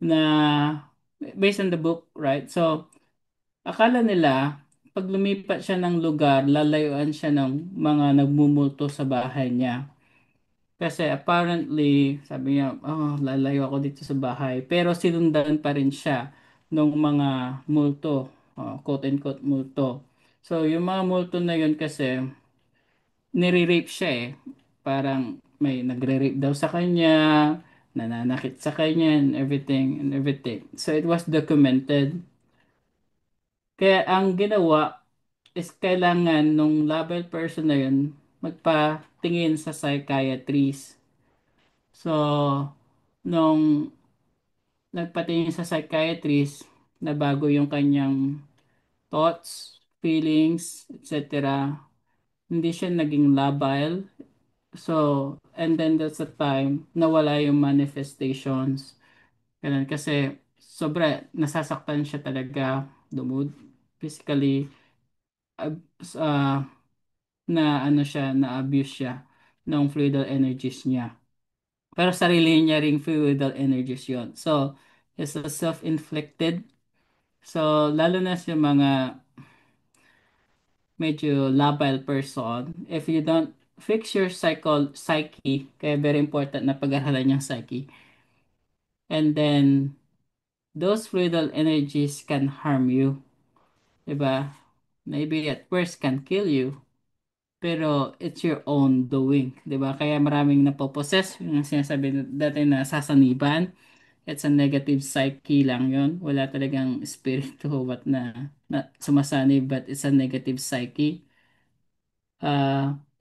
na based on the book, right? So, akala nila, pag lumipat siya ng lugar, lalayuan siya ng mga nagmumulto sa bahay niya. Kasi apparently, sabi niya, oh, lalayo ako dito sa bahay. Pero sinundan pa rin siya ng mga multo, quote-unquote multo. So, yung mga multo na yun kasi, nire-rape siya eh. Parang may nagre-rape daw sa kanya, nananakit sa kanya, and everything, and everything. So, it was documented. Kaya ang ginawa is kailangan nung label person na yun magpatingin sa psychiatrist. So, nung nagpatingin sa psychiatrist, na bago yung kanyang thoughts, feelings, etc., hindi siya naging labile. So, and then that's the time nawala yung manifestations. Ganun, kasi sobra, nasasaktan siya talaga, dumud, physically, ab- uh, na ano siya, na abuse siya ng fluidal energies niya. Pero sarili niya ring fluidal energies yon. So, it's a self-inflicted. So, lalo na sa mga medyo labile person, if you don't fix your psyche, kaya very important na pag-aralan yung psyche, and then, those fluidal energies can harm you. Diba? Maybe at first can kill you, pero it's your own doing. Diba? Kaya maraming napopossess, yung sinasabi dati na sasaniban. It's a negative psyche lang yon. Wala talagang spirito what na sumasanib, but it's a negative psyche.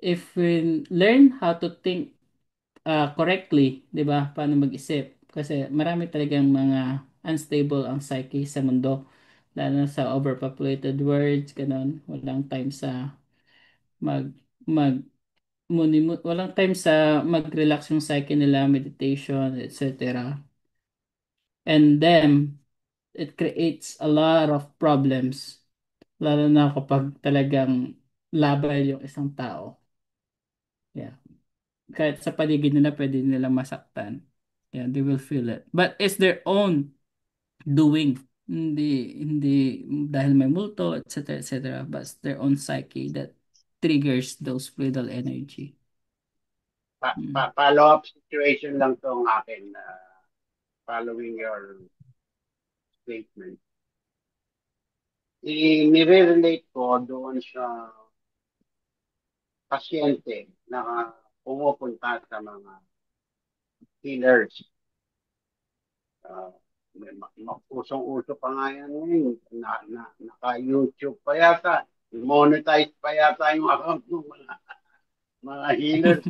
If we learn how to think correctly, 'di ba? Paano mag-isip? Kasi marami talagang mga unstable ang psyche sa mundo. Lalo na sa overpopulated worlds, ganun. Walang time sa Mag mag walang time sa mag-relax yung psyche nila, meditation, etc. And then, it creates a lot of problems. Lalo na kapag talagang labal yung isang tao. Yeah. Kahit sa paligid nila, pwede nila masaktan. Yeah, they will feel it. But it's their own doing. Hindi dahil may multo, etc., etc. But it's their own psyche that triggers those fluidal energy. Mm. Follow-up situation lang tong akin following your statement. Nire-relate ko doon sa pasyente na pumupunta sa mga healers. Uh, Usong-uso pa nga yan ngayon. Naka-YouTube pa yata. Monetize pa yata yung account ng mga healers.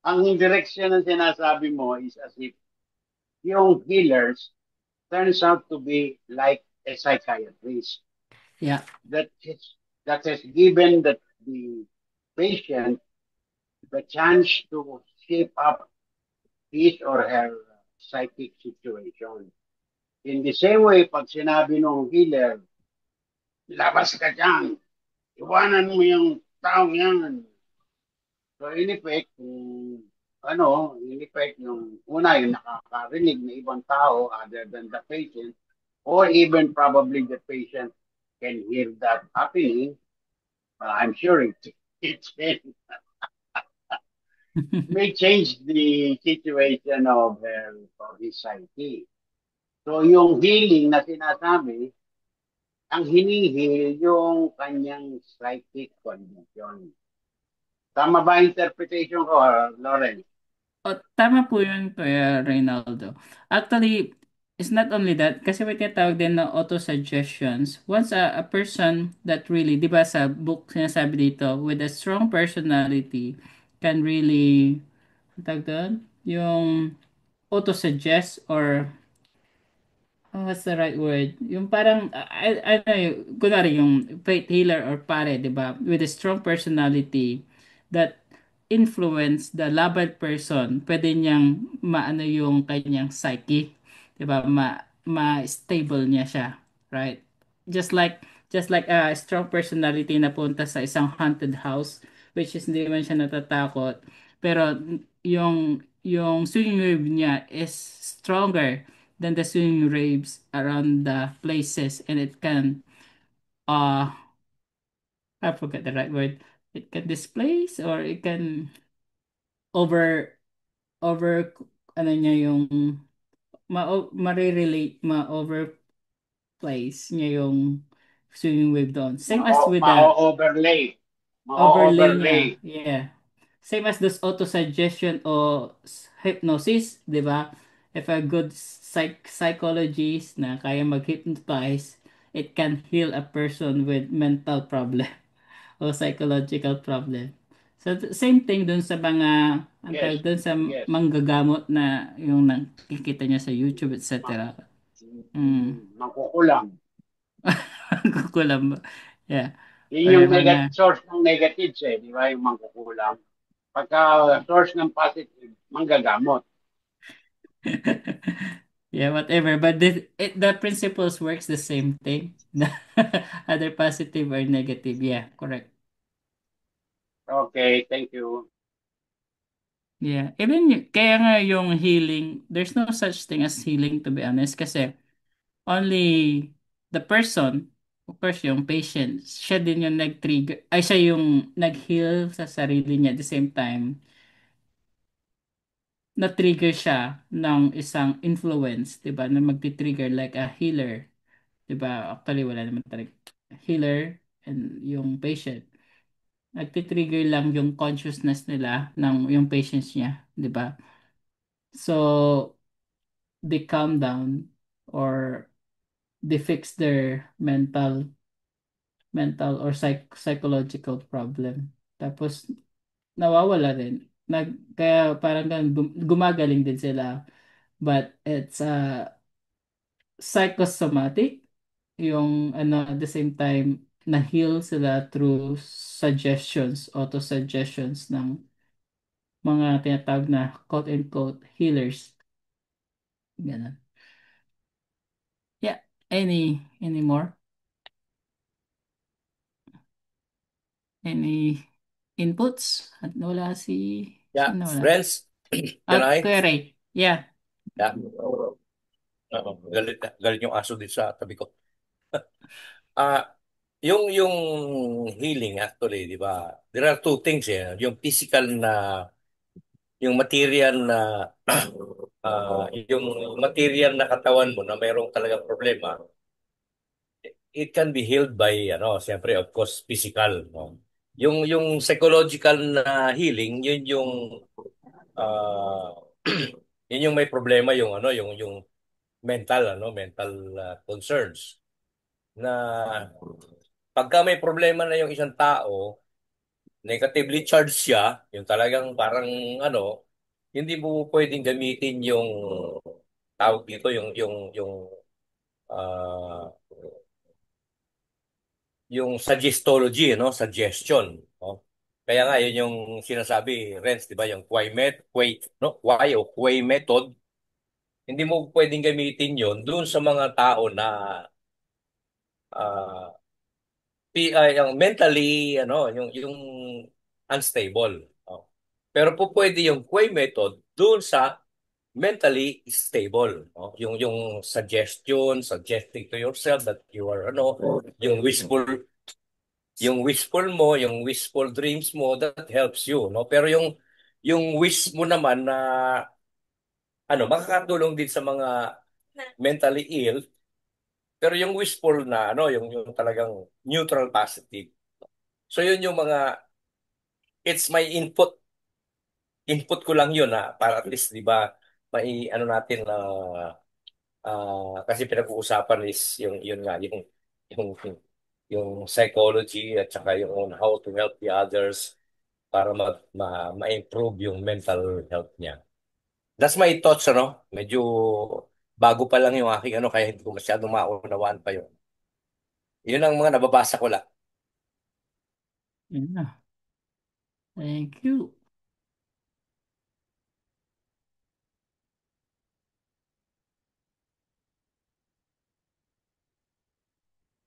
Ang direksyon ng sinasabi mo is as if yung healers turns out to be like a psychiatrist. Yeah. That has given the patient the chance to shape up his or her psychic situation. In the same way, pag sinabi ng healer, labas ka dyan, iwanan mo yung taong yan. So in effect, yung una yung nakakarinig na ibang tao other than the patient, or even probably the patient can hear that happening. I'm sure it may change the situation of his psyche. So yung healing na sinasabi, ang hinihil yung kanyang psychic condition. Tama ba interpretation ko, Lawrence? Tama po yun, Kuya Reynaldo. Actually, it's not only that, kasi may tinatawag din na auto-suggestions. Once a person that really, di ba sa book sinasabi dito, with a strong personality, can really, ang tawag doon? Yung auto-suggest or what's the right word? Yung parang, ano yung, kunwari yung faith healer or pare, di ba? With a strong personality that influence the labile person, pwede niyang maano yung kanyang psyche. Di ba? Ma-stable niya siya. Right? Just like, just like a strong personality na punta sa isang haunted house, which is hindi man siya natatakot. Pero yung swinging wave niya is stronger than the swimming waves around the places, and it can uh I forget the right word. It can displace or it can over over ano niya yung ma-relate ma-overplace niya yung swimming wave doon. Same as with the Ma-overlay. overlay niya. Ma-overlay. Yeah. Same as this auto-suggestion o hypnosis, di ba? If a good psychologist na kaya mag-hypnotize, it can heal a person with mental problem o psychological problem. So, same thing dun sa mga, ang Yes. tawag dun sa Yes. manggagamot na yung nakikita niya sa YouTube, etc. Mangkukulam. Kukulam. Yeah. Yun Or yung mga, source ng negatives di ba? Yung mangkukulam. Pagka source ng positive, manggagamot. yeah, whatever. But the principles works the same thing. Either positive or negative. Yeah, correct. Okay, thank you. Yeah. Even kaya nga yung healing, there's no such thing as healing to be honest kasi only the person, of course yung patient, siya din yung nag-trigger, ay siya yung nag-heal sa sarili niya at the same time na-trigger siya ng isang influence, 'di ba? Na magti-trigger like a healer, 'di ba? Actually wala naman talaga healer and yung patient. Nagti-trigger lang yung consciousness nila ng yung patients niya, 'di ba? So they calm down or they fix their mental or psychological problem. Tapos nawawala rin. Kaya parang ganun, gumagaling din sila. But it's psychosomatic yung ano at the same time na-heal sila through suggestions, auto-suggestions ng mga tinatawag na quote-unquote healers. Ganun. Yeah. Any more? Any inputs? At nawala Yeah, sino wala? friends, can I? Kuya Ray. Yeah. Yeah. Galit, galit yung aso dito sa tabi ko. Ah, yung healing actually, di ba? There are two things eh. Yung physical na, yung material na, yung material na katawan mo na mayroong talagang problema, it can be healed by, siyempre, of course, physical, no? Yung psychological na healing, yun yung, ah, yun yung may problema, yung mental, mental concerns na pagka may problema na yung isang tao, negatively charged siya, yung talagang parang ano, hindi mo pwedeng gamitin yung tawag dito, ah, yung suggestology, no? Suggestion, no? Kaya nga yun yung sinasabi, Renz, di ba? Yung why o Quay method, hindi mo pwedeng gamitin yun doon sa mga tao na ah, yung mentally yung unstable. Oh. Pero po pwede yung Quay method doon sa mentally stable. No? Yung suggesting to yourself that you are yung yung wishful dreams mo that helps you, no? Pero yung wish mo naman na makakatulong din sa mga mentally ill, pero yung wishful na yung talagang neutral positive. So yun yung mga it's my input ko lang yun para at least 'di ba mai natin na kasi pinag-uusapan is yun nga yung yung psychology at saka yung on how to help the others para ma-improve yung mental health niya. That's my thoughts, Medyo bago pa lang yung aking kaya hindi ko masyadong maunawaan pa yun. Yun ang mga nababasa ko lang. Yeah. Thank you.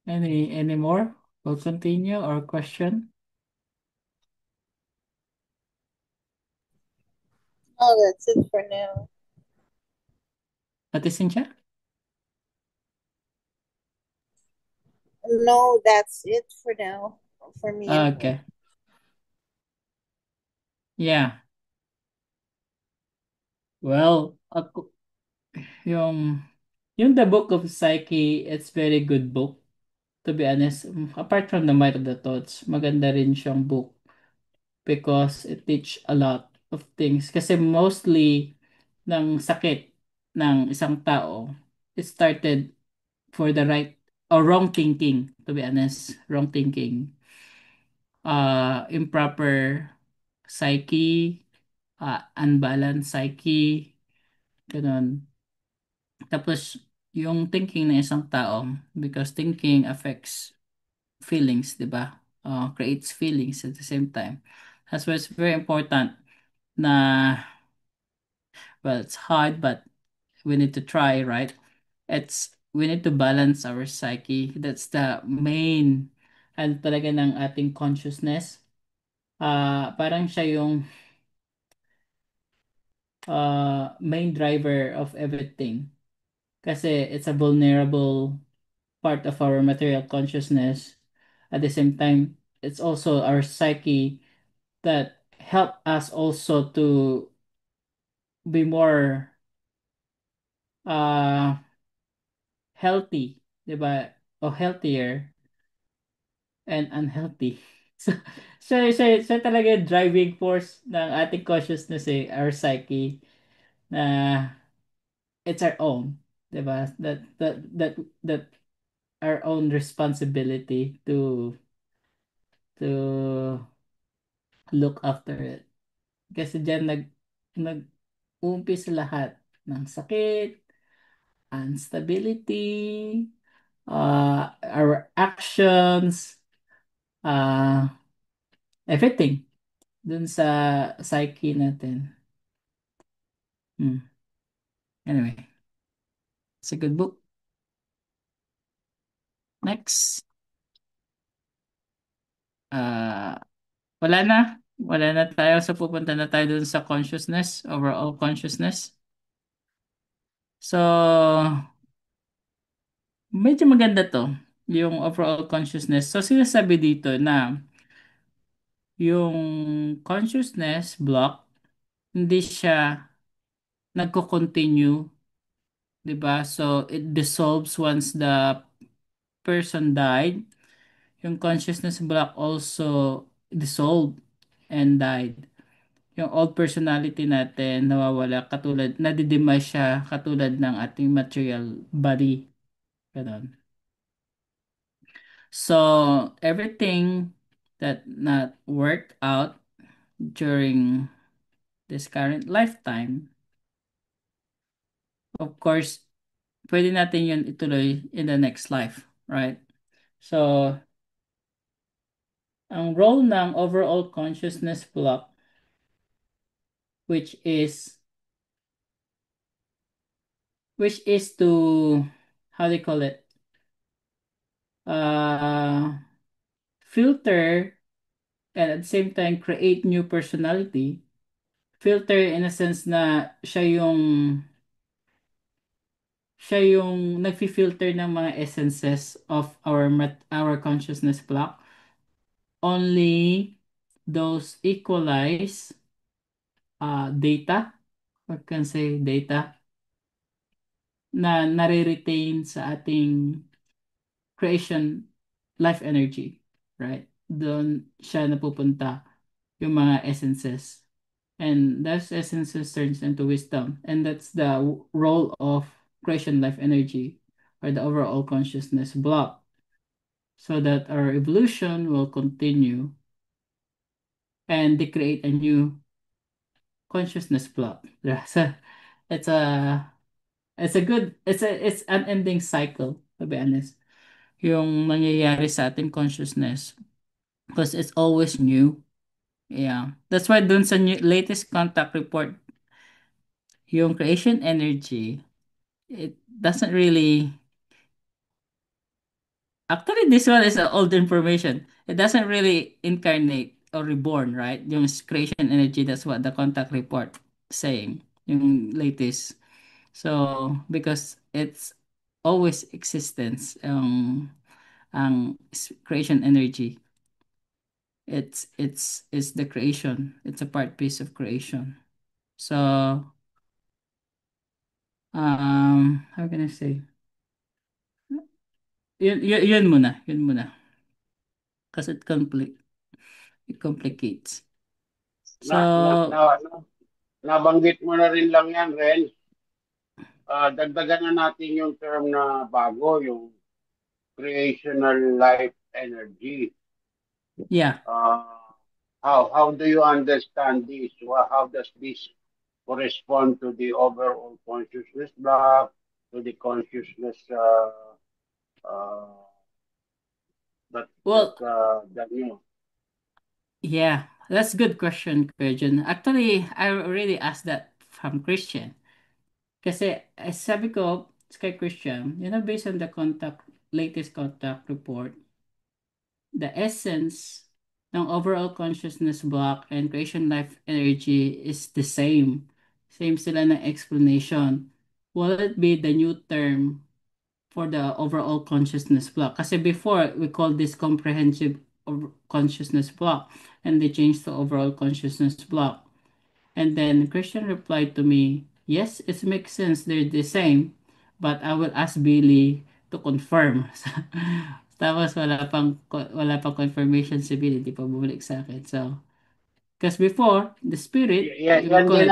Any more? We'll continue or question? Oh, that's it for now. Ate Cynthia? No, that's it for now. For me anyway. Okay. Yeah. Well, yung yung The Book of Psyche, it's very good book. To be honest, apart from The Might of the Thoughts, maganda rin siyang book because it teach a lot of things. Kasi mostly ng sakit ng isang tao, it started for the right or wrong thinking, to be honest. Wrong thinking. Improper psyche, unbalanced psyche, ganun. Tapos, yung thinking ng isang tao, because thinking affects feelings, di ba? Creates feelings at the same time. That's why it's very important na, well, it's hard, but we need to try, right? We need to balance our psyche. That's the main, talaga ng ating consciousness. Parang siya yung main driver of everything. Kasi it's a vulnerable part of our material consciousness. At the same time, it's also our psyche that help us also to be more uh, healthy, di ba? O healthier and unhealthy. So, siya talaga yung driving force ng ating consciousness our psyche na it's our own, 'di ba? That our own responsibility to look after it. Kasi diyan nag-uumpisa lahat ng sakit, instability, our actions. ah, everything dun sa psyche natin. Anyway, it's a good book. Next. Ah, wala na. Wala na tayo. So, pupunta na tayo dun sa consciousness, overall consciousness. So, medyo maganda to, yung overall consciousness. So, sinasabi dito na yung consciousness block, hindi siya nagko-continue, 'di ba? So, it dissolves once the person died. Yung consciousness block also dissolved and died. Yung old personality natin nawawala katulad, nadidemise siya katulad ng ating material body. Ganon. So, everything that not worked out during this current lifetime, of course, pwede natin yun ituloy in the next life, right? So, ang role ng overall consciousness block, which is to, how do you call it? Uh, Filter and at the same time create new personality. Filter in a sense na siya yung nagfi-filter ng mga essences of our consciousness block. Only those equalize data, or can say data, na nare-retain sa ating creation life energy, right? Doon siya napupunta yung mga essences. And those essences turns into wisdom. And that's the role of creation life energy, or the overall consciousness block, so that our evolution will continue and they create a new consciousness block. Yeah, so it's a it's an ending cycle, to be honest. Yung nangyayari sa ating consciousness, because it's always new. Yeah. That's why dun sa latest contact report, yung creation energy, it doesn't really, actually this one is old information. It doesn't really incarnate or reborn, right? Yung creation energy, that's what the contact report saying, yung latest. So, because it's always existence, ang creation energy. It's the creation. It's a part piece of creation. So, how can I say? Yun muna. Kasi it complicates. Na, na, So, na, na, nabanggit mo na rin lang yan, Ren. Dagdagan na natin yung term na bago, yung creational life energy. yeah. How do you understand this? How does this correspond to the overall consciousness block, to the consciousness uh, Well, that you know? yeah. That's a good question, Virgin. Actually, I already asked that from Christian. Kasi, sabi ko, kay Christian, based on the latest contact report, the essence ng overall consciousness block and creation life energy is the same. Same sila ng explanation. Will it be the new term for the overall consciousness block? Kasi before, we called this comprehensive consciousness block, and they changed to overall consciousness block. And then Christian replied to me, yes, it makes sense. They're the same, but I will ask Billy to confirm. Tapos wala pang confirmation si Billy, di pa bumalik sa akin. So, because before, the spirit, we will call it,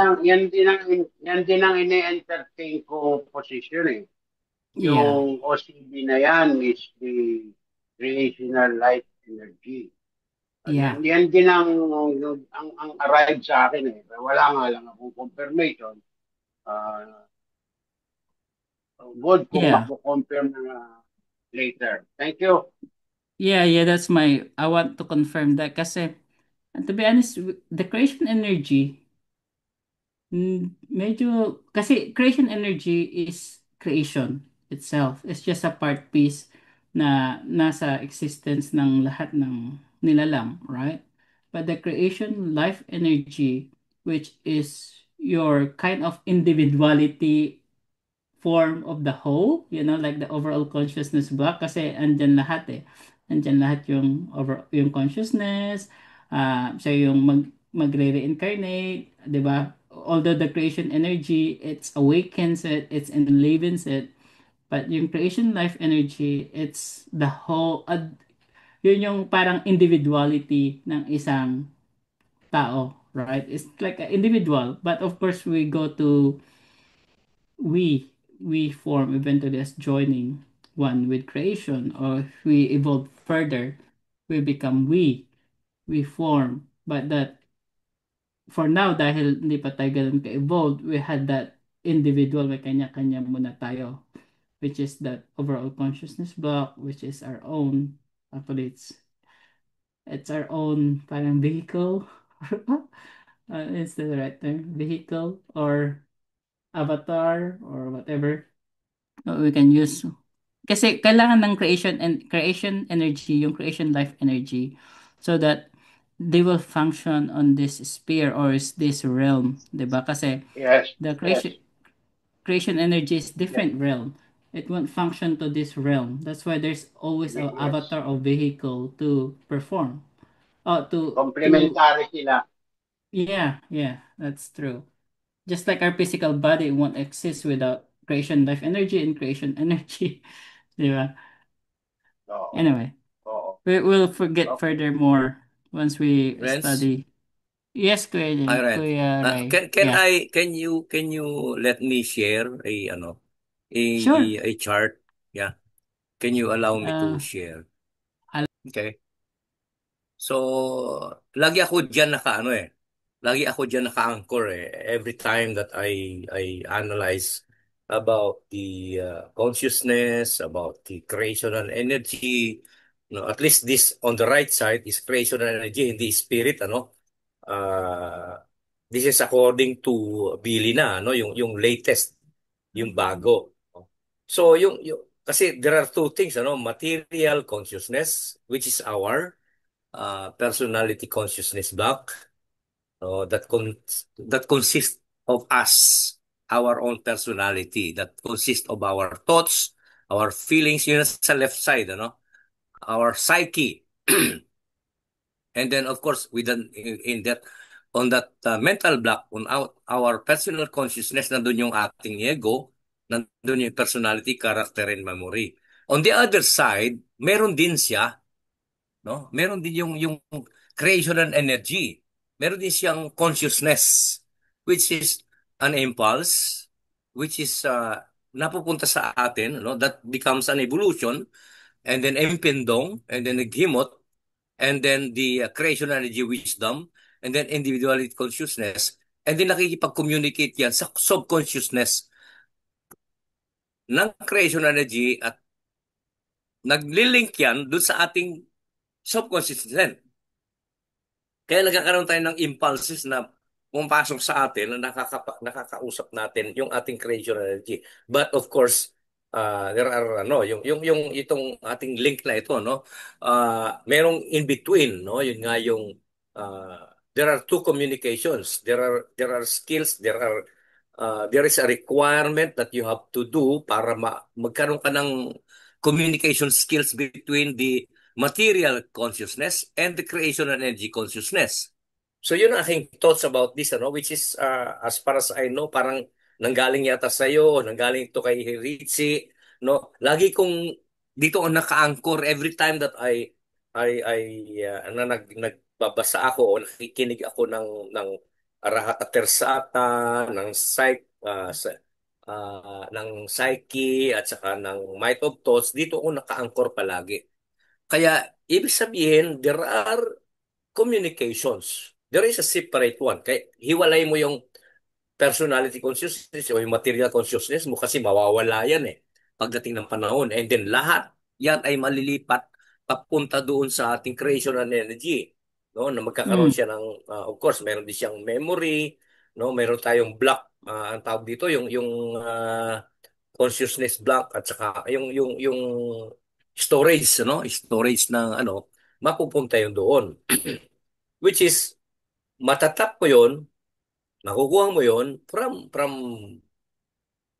Yan din ang ini-entertain ko position eh. yeah, Yung OCB na yan is the creational life energy. yeah, Yan din ang arrive sa akin eh. Wala nga lang akong confirmation. Good kung yeah. mako-confirm na later. Thank you. Yeah, that's my I want to confirm that kasi to be honest, the creation energy, medyo kasi creation energy is creation itself. It's just a part piece na nasa existence ng lahat ng nilalang, right? But the creation life energy, which is your kind of individuality form of the whole, like the overall consciousness block kasi andyan lahat eh. Andyan lahat yung consciousness, siya yung magre-reincarnate, 'di ba? Although the creation energy, it's awakens it, it's enlivens it, but yung creation life energy, it's the whole, yun yung parang individuality ng isang tao, right? It's like an individual, but of course we form eventually as joining one with creation, or if we evolve further, we become we form, but that for now dahil hindi pa tayo ganun ka-evolved, we had that individual, may kanya-kanya muna tayo, which is that overall consciousness block, which is our own, actually it's our own parang vehicle. Is the right term, vehicle or avatar or whatever we can use. Kasi kailangan ng creation energy, yung creation life energy, so that they will function on this sphere or is this realm, 'di ba? Kasi Yes, the yes, creation energy is yes, different realm. It won't function to this realm. That's why there's always a yes. avatar or vehicle to perform. Oh, to Complementary sila. yeah, that's true. Just like our physical body won't exist without creation life energy and creation energy, 'di ba? Oo, Anyway, oo. we will forget Okay. further more once we Renz, study. Yes, Iren, Kuya Ray. can Yeah, you let me share a ano sure. a chart? Yeah. Can you allow me to Uh, share? I'll- Okay. So, lagi ako diyan nakaano eh. Lagi ako diyan naka-anchor eh. Every time that I analyze about the consciousness, about the creational energy, no, at least this on the right side is creational energy, hindi spirit, ano. Uh, this is according to Billy na, ano, yung latest, yung bago. So, yung kasi there are two things, ano, material consciousness, which is our personality consciousness block, that consists of us, our own personality, that consists of our thoughts, our feelings, yun sa left side, ano, our psyche. And then, of course, in that, on that mental block, on our personal consciousness, nandun yung ating ego, nandun yung personality, character, and memory. On the other side, meron din siya, no? Meron din yung creational energy. Meron din siyang consciousness, which is an impulse, which is napupunta sa atin, no? That becomes an evolution, and then impindong, and then naghimot, and then the creational energy wisdom, and then individuality consciousness, and then nakikipag-communicate yan sa subconsciousness ng creational energy at naglilink yan dun sa ating subconsciousness. Kaya nagkakaroon tayo ng impulses na pumapasok sa atin na nakakausap natin yung ating creational energy. But of course, there are ano, yung itong ating link na ito, no. Merong in between, no. Yun nga yung there are two communications. There are skills, there is a requirement that you have to do para magkaroon ka ng communication skills between the material consciousness and the creation energy consciousness. So yun ang aking thoughts about this, ano, which is as far as I know, parang nanggaling yata sa iyo, nanggaling ito kay Ritzy, no. Lagi kong dito ako naka-anchor every time that I nagbabasa ako o nakikinig ako ng Arahat Tersata, ng ng Psyche at saka ng Might of Thoughts, dito ako naka-anchor palagi. Kaya, ibig sabihin, there are communications. There is a separate one. Kaya, hiwalay mo yung personality consciousness o yung material consciousness mo kasi mawawala yan eh pagdating ng panahon. And then, lahat yan ay malilipat papunta doon sa ating creation and energy. No, na magkakaroon Mm. siya ng of course meron din siyang memory, no, meron tayong block, ang tawag dito yung consciousness block, at saka yung storage, no, storage ng mapupunta yun doon, which is matatap mo yun, makukuha mo yun from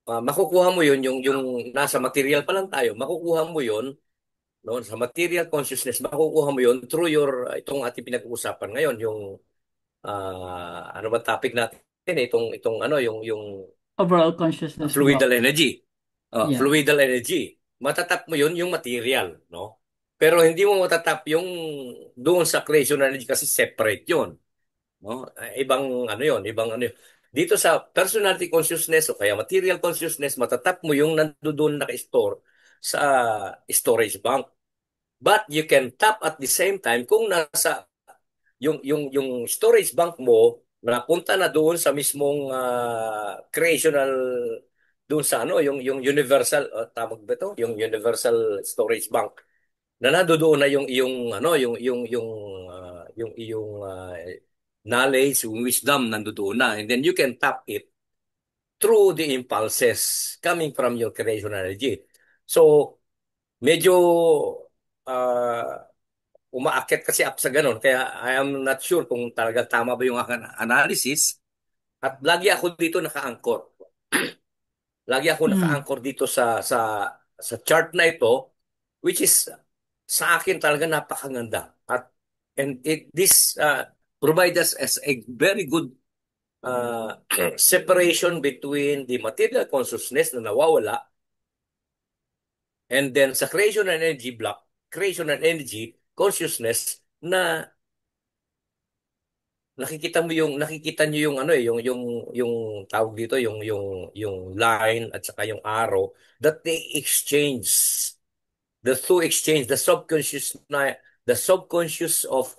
makukuha mo yun yung nasa material pa lang tayo, makukuha mo yun, no, sa material consciousness, makukuha mo yun through itong ating pinag-uusapan ngayon, yung ano ba topic natin, itong yung Overall consciousness fluidal block. energy. Yeah. Fluidal energy. Matatap mo yun yung material, no? Pero hindi mo matatap yung doon sa creation energy kasi separate yun, no? Ibang ano yun, ibang ano yun. Dito sa personality consciousness o kaya material consciousness, matatap mo yung nandoon naka-store sa storage bank. But you can tap at the same time kung nasa yung storage bank mo napunta na doon sa mismong creational, doon sa yung universal, tawag ba ito, yung universal storage bank, na nandoon na yung iyong yung iyong knowledge, yung wisdom nandoon na, and then you can tap it through the impulses coming from your creational energy. So medyo umaakit kasi up sa ganun. Kaya I am not sure kung talaga tama ba yung aking analysis. At lagi ako dito naka-anchor. Lagi ako Mm. naka-anchor dito sa chart na ito, which is sa akin talaga napakaganda. And this provide us as a very good uh, separation between the material consciousness na nawawala, and then sa creation and energy block, creation and energy consciousness na nakikita niyo yung yung tawag dito, yung line at saka yung arrow that they exchange, the two exchange, the subconscious of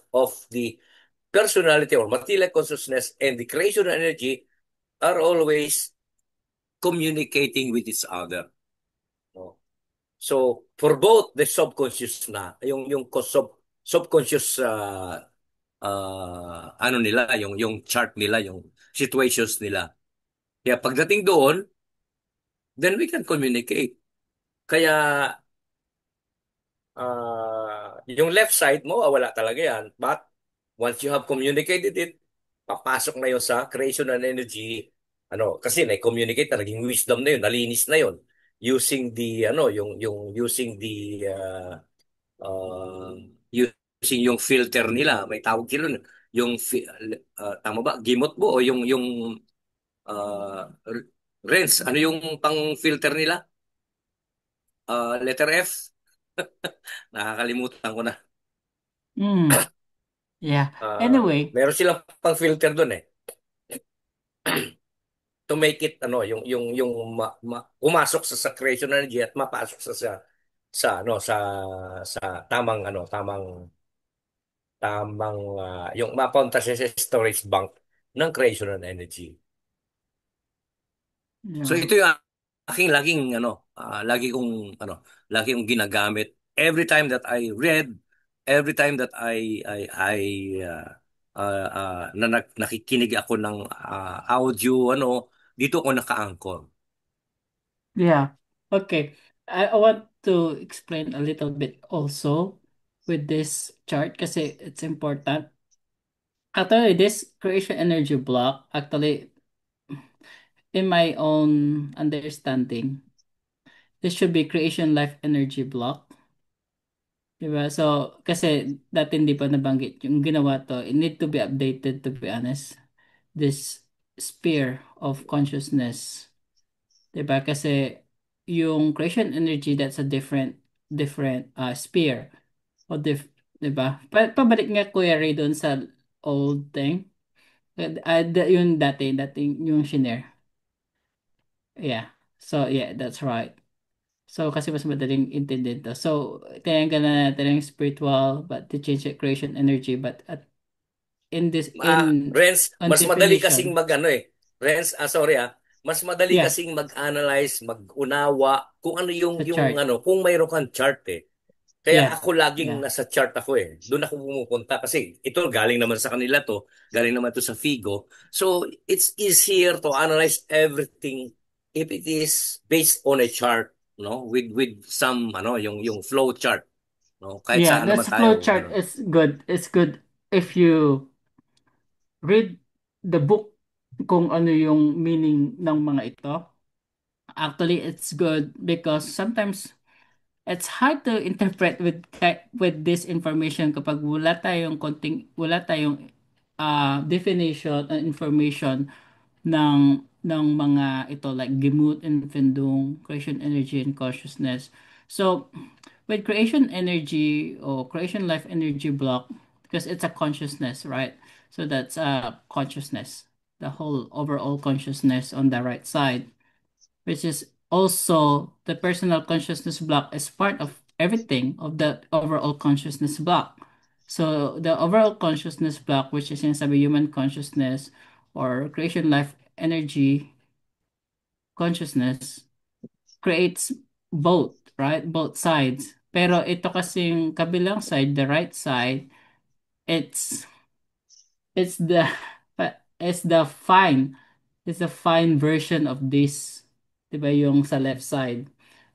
the personality or material consciousness and the creation energy are always communicating with each other, no? So for both the subconscious na subconscious ano nila, yung chart nila, yung situations nila. Kaya pagdating doon, then we can communicate. Kaya yung left side mo, wala talaga yan. But once you have communicated it, papasok na yun sa creation and energy. Kasi na-communicate na, naging wisdom na yun, nalinis na yun. Using the, using the, uh, using yung filter nila. May tawag sila, tama ba? Gimot mo o yung uh, rinse. Ano yung pang-filter nila? Letter F? Nakakalimutan ko na. Mm. Yeah. Ah, Anyway, meron silang pang-filter doon eh. To make it pumasok sa creation energy at mapasok sa tamang yung mapunta siya sa storage bank ng creation energy. So yeah. ito yung aking lagi kong ginagamit every time that I read, every time that I uh, nakikinig ako ng audio, dito ako naka-anchor. Yeah. Okay. I want to explain a little bit also with this chart kasi it's important. Actually, this creation energy block, actually, in my own understanding, this should be creation life energy block. Diba? So, kasi dati hindi pa nabanggit yung ginawa to, it need to be updated to be honest. This sphere of consciousness. Diba? Kasi yung creation energy, that's a different sphere. O diba? Pabalik nga Kuya Ray doon sa old thing. Yung dating yung shinare. Yeah. So, yeah, that's right. So, kasi mas madaling intindin to. So, tinanggal na natin yung spiritual but to change the creation energy but in this Renz, on mas madali kasing definition, Renz, sorry mas madali yeah, kasing mag-analyze, mag-unawa kung ano yung sa chart. kung mayroon kang chart eh. Kaya Yeah. ako laging Yeah. nasa chart ako eh. Doon ako pumupunta kasi ito galing naman sa kanila to, galing naman to sa Figo. So it's easier to analyze everything if it is based on a chart, no? With some yung flow chart, no? Kahit Yeah, saan this naman tayo, flowchart ganun. is good. It's good if you read the book kung ano yung meaning ng mga ito. Actually, it's good because sometimes it's hard to interpret with this information kapag wala tayong definition and information ng mga ito like Gemut and Fendung, creation energy and consciousness. So with creation energy or creation life energy block, because it's a consciousness, right? So that's consciousness, the whole overall consciousness on the right side, which is also the personal consciousness block is part of everything of the overall consciousness block. So the overall consciousness block, which is sinasabi human consciousness or creation life energy consciousness, creates both, right? Both sides. Pero ito kasing kabilang side, the right side, it's it's the it's the fine it's the fine version of this, 'di ba, yung sa left side.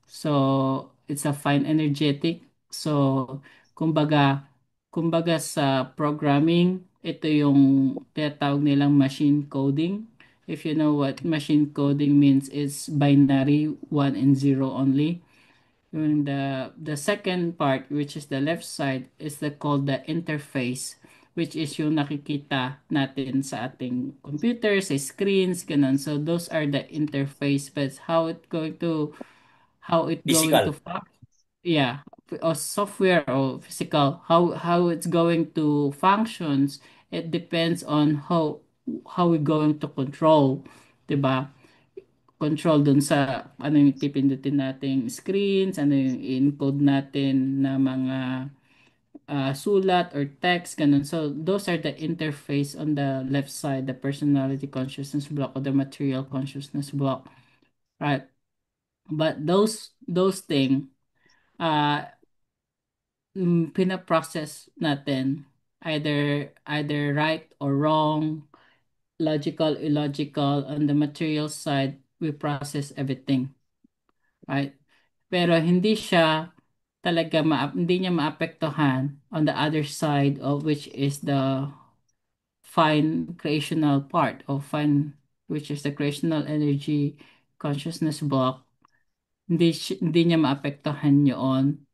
So it's a fine energetic. So kumbaga kumbaga sa programming, ito yung tinatawag nilang machine coding. If you know what machine coding means, it's binary, one and zero only. Yung the second part, which is the left side, is called the interface, which is yung nakikita natin sa ating computer, sa screens, ganun. So those are the interface, but how it going to Physical. yeah, or software or physical, how it's going to functions, it depends on how we're going to control, 'di ba? Control dun sa ano yung pipindutin nating screens, ano yung encode natin na mga sulat or text, ganun. So, those are the interface on the left side, the personality consciousness block or the material consciousness block, right? But those thing, uh, pinaprocess natin either right or wrong, logical, illogical. On the material side, we process everything, right? Pero hindi niya maapektuhan on the other side of which is the fine creational part of fine, which is the creational energy consciousness block. Hindi niya maapektuhan yun.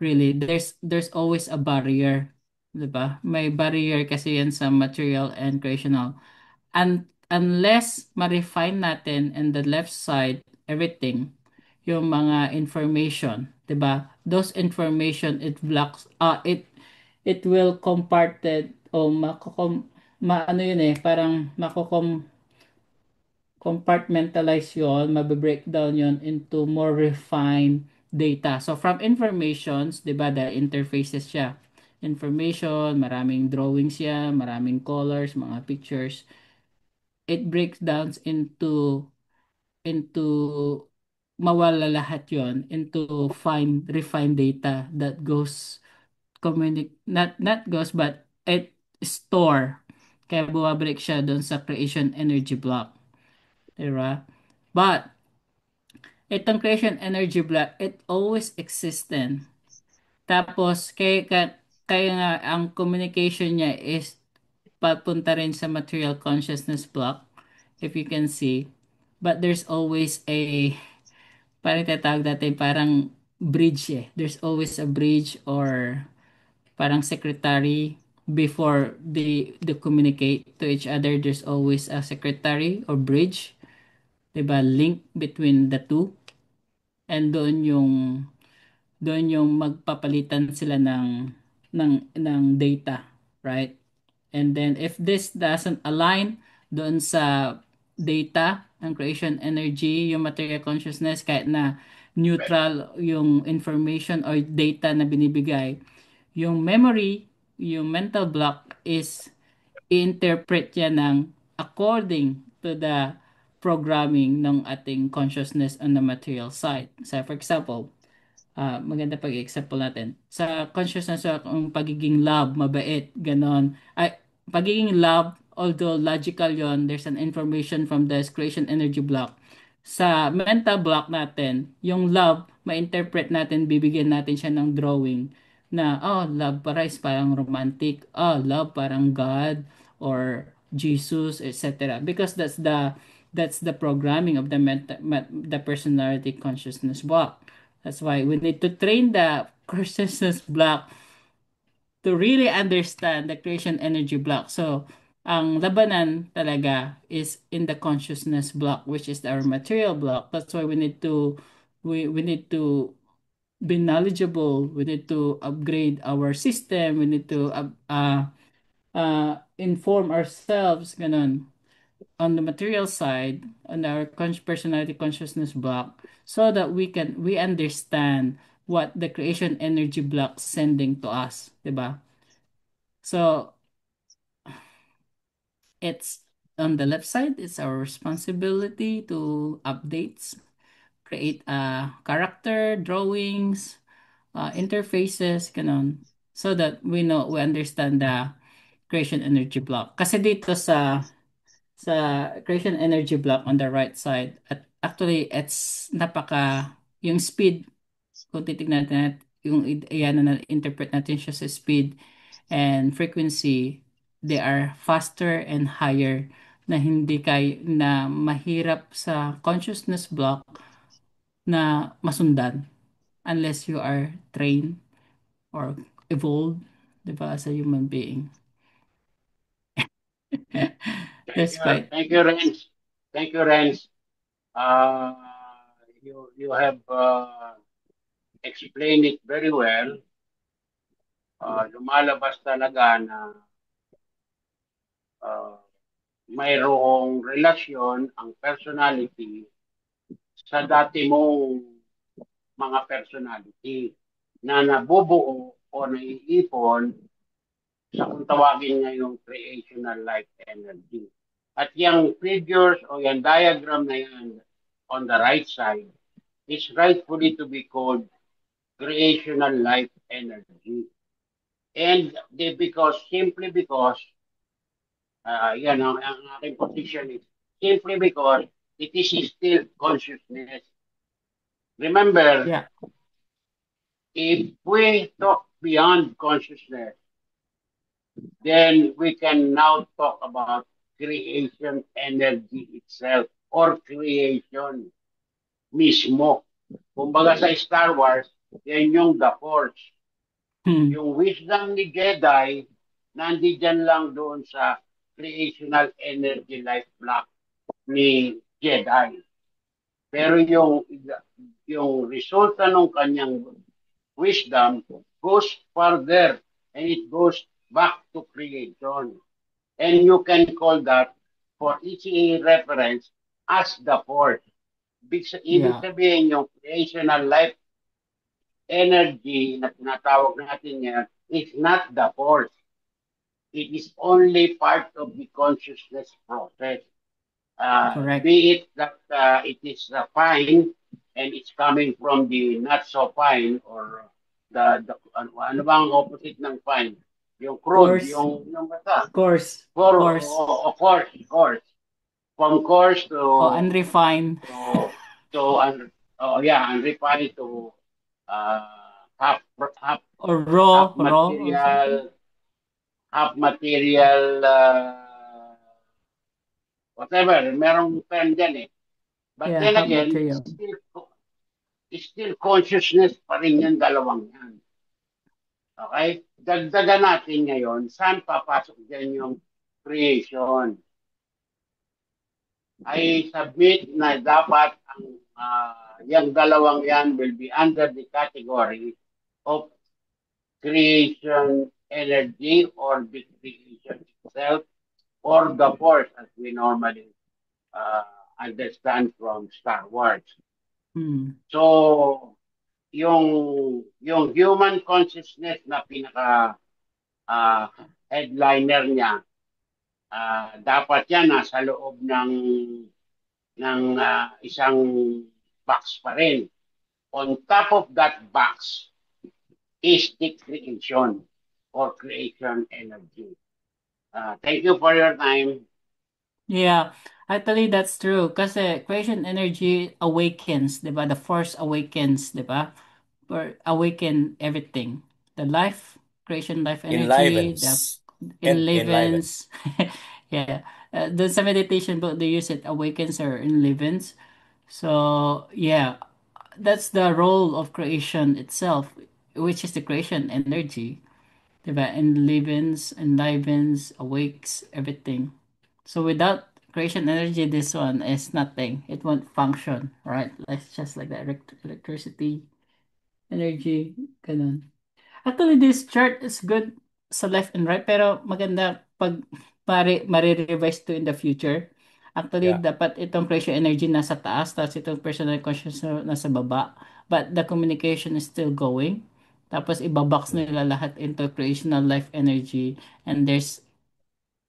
Really, there's always a barrier, 'di ba? May barrier kasi yan sa material and creational. Unless ma-refine natin in the left side everything, yung mga information, 'di ba? Those information, it will comparted o maano yun eh, parang compartmentalize yun, mabe-breakdown yun into more refined data. So from informations, 'di ba, the interfaces siya. Information, maraming drawings siya, maraming colors, mga pictures. It breaks down into mawala lahat yon into fine refined data that goes not goes but it store, kaya bumabalik siya doon sa creation energy block, diba? But itong creation energy block, it always existent. Tapos kaya nga ang communication niya is papunta rin sa material consciousness block, if you can see. But there's always parang tatawag natin parang bridge eh. There's always a bridge or parang secretary before they communicate to each other. There's always a secretary or bridge, 'di ba? Link between the two. And doon yung magpapalitan sila ng data, right? And then if this doesn't align doon sa data ng creation energy, yung material consciousness, kahit na neutral yung information or data na binibigay, yung memory, yung mental block is i-interpret yan ng according to the programming ng ating consciousness on the material side. So for example, maganda pag-example natin. Sa consciousness ang pagiging love, mabait, ganon. Ay, pagiging love, although logical yon, there's an information from the creation energy block. Sa mental block natin, yung love, ma-interpret natin, bibigyan natin siya ng drawing na, oh, love para is parang romantic, oh, love parang God, or Jesus, etc. Because that's the programming of the personality consciousness block. That's why we need to train the consciousness block to really understand the creation energy block. So, ang labanan talaga is in the consciousness block, which is our material block. That's why we need to be knowledgeable. We need to upgrade our system. We need to inform ourselves, ganun, on the material side, on our personality consciousness block, so that we understand what the creation energy block sending to us, 'di ba? So it's on the left side, it's our responsibility to updates, create character drawings, interfaces, kanon, so that we understand the creation energy block. Kasi dito sa creation energy block on the right side, at actually it's yung speed, kung titignan natin yung ayan na interpret natin siya sa speed and frequency, they are faster and higher, na mahirap sa consciousness block na masundan unless you are trained or evolved, 'di ba, as a human being. That's quite. Thank you, Renz. Thank you, Renz. Uh, you have explained it very well. Lumalabas talaga na uh, mayroong relasyon ang personality sa dati mong mga personality na nabubuo o naiipon sa kung tawagin niya yung creational life energy. At yung figures o yung diagram na yan on the right side is rightfully to be called creational life energy. And simply because, yan ang aking position is simply because it is still consciousness. Remember, Yeah. if we talk beyond consciousness, then we can now talk about creation energy itself or creation mismo. Kumbaga sa Star Wars, yan yung the Force. Yung wisdom ni Jedi, nandiyan lang doon sa creational energy life block ni Jedi. Pero yung resulta ng kanyang wisdom goes further and it goes back to creation. And you can call that, for ECA reference, as the Force. Ibig sabihin yung creational life energy na tinatawag natin yan is not the Force. It is only part of the consciousness process. Correct. Be it that it is fine and it's coming from the not so fine, or ano bang opposite ng fine? Yung crude, Coarse. yung basta. Coarse. Of course. From coarse to unrefined. Unrefined to half or raw material, whatever, merong term dyan eh. But then again, it's still consciousness pa rin yung dalawang yan. Okay? Dagdagan natin ngayon, saan papasok dyan yung creation? I submit na dapat ang yung dalawang yan will be under the category of creation energy or the creation itself, or the Force as we normally understand from Star Wars. So, yung human consciousness na pinaka headliner niya, dapat yan nasa loob ng isang box pa rin On top of that box is the creation or creation energy. Thank you for your time. Yeah, actually that's true. Kasi creation energy awakens, di ba? The force awakens, di ba? Or awaken everything. The life, creation life energy, the Enlivens. Enliven. enlivens. Yeah. Dun sa meditation book, they use it, awakens or enlivens. So, yeah, that's the role of creation itself, which is the creation energy. Diba? Enlivens, awakes, everything. So without creation energy, this one is nothing. It won't function, right? Like just like the electricity, energy, ganun. Actually, this chart is good sa left and right, pero maganda pag mare-revise to in the future. Actually, Yeah. dapat itong creation energy nasa taas, tapos itong personal consciousness nasa baba. But the communication is still going. Tapos ibabox Mm. nila lahat into creational life energy. And there's,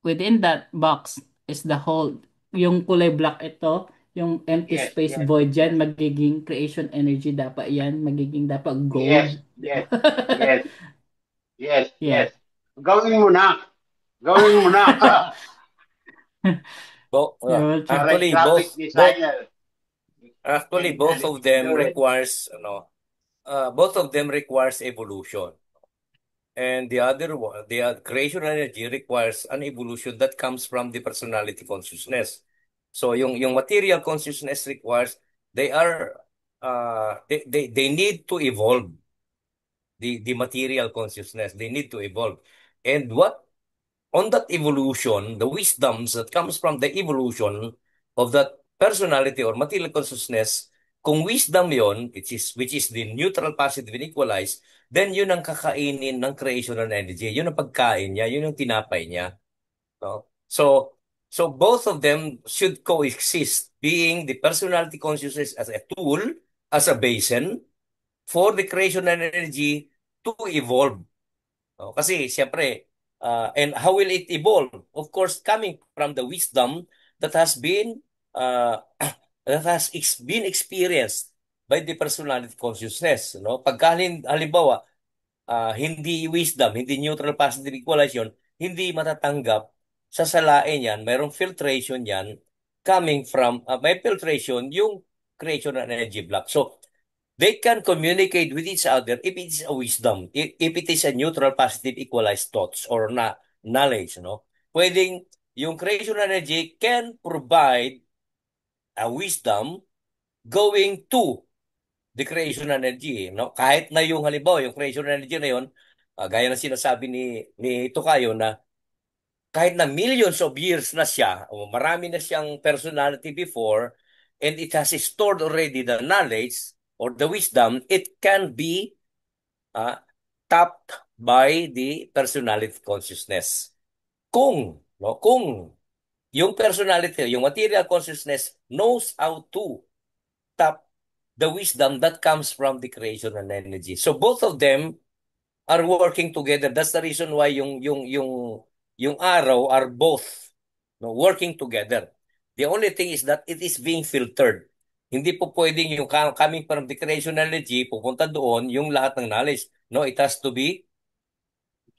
within that box is the whole, yung kulay black ito, yung empty Yes, space yes, void yes, dyan, magiging creation energy dapat yan, magiging dapat yes, gold. Diba? yes, yes, yes, Yeah. yes. Gawin mo na. Gawin mo na. Yeah, we'll You're try. a graphic designer. Actually Can both of them do it. requires both of them requires evolution. And the other one, the creation energy requires an evolution that comes from the personality consciousness. So yung material consciousness requires they are they need to evolve the material consciousness. They need to evolve. And what on that evolution, the wisdoms that comes from the evolution of that personality or material consciousness, kung wisdom yon, which is the neutral, positive, and equalized, then yun ang kakainin ng creation and energy. Yun ang pagkain niya, yun ang tinapay niya. No? So both of them should coexist, being the personality consciousness as a tool, as a basin, for the creation and energy to evolve. Oh, kasi siyempre, and how will it evolve? Of course, coming from the wisdom that has been been experienced by the personality consciousness, no? Pagka halimbawa, hindi wisdom, hindi neutral positive equalization, hindi matatanggap sa salain yan, mayroong filtration yan coming from may filtration yung creation ng energy block. So they can communicate with each other if it is a wisdom, if it is a neutral, positive, equalized thoughts or knowledge, no? Pwedeng yung creation energy can provide a wisdom going to the creation energy, no? Kahit na yung halimbawa, yung creation energy na yun, gaya ng sinasabi ni Tokayo na kahit na millions of years na siya, o marami na siyang personality before, and it has stored already the knowledge or the wisdom, it can be uh, tapped by the personality consciousness. Kung yung personality, yung material consciousness knows how to tap the wisdom that comes from the creation and energy. So both of them are working together. That's the reason why yung araw are both working together. The only thing is that it is being filtered. Hindi po pwedeng yung coming from the creation energy pupunta doon yung lahat ng knowledge. No, it has to be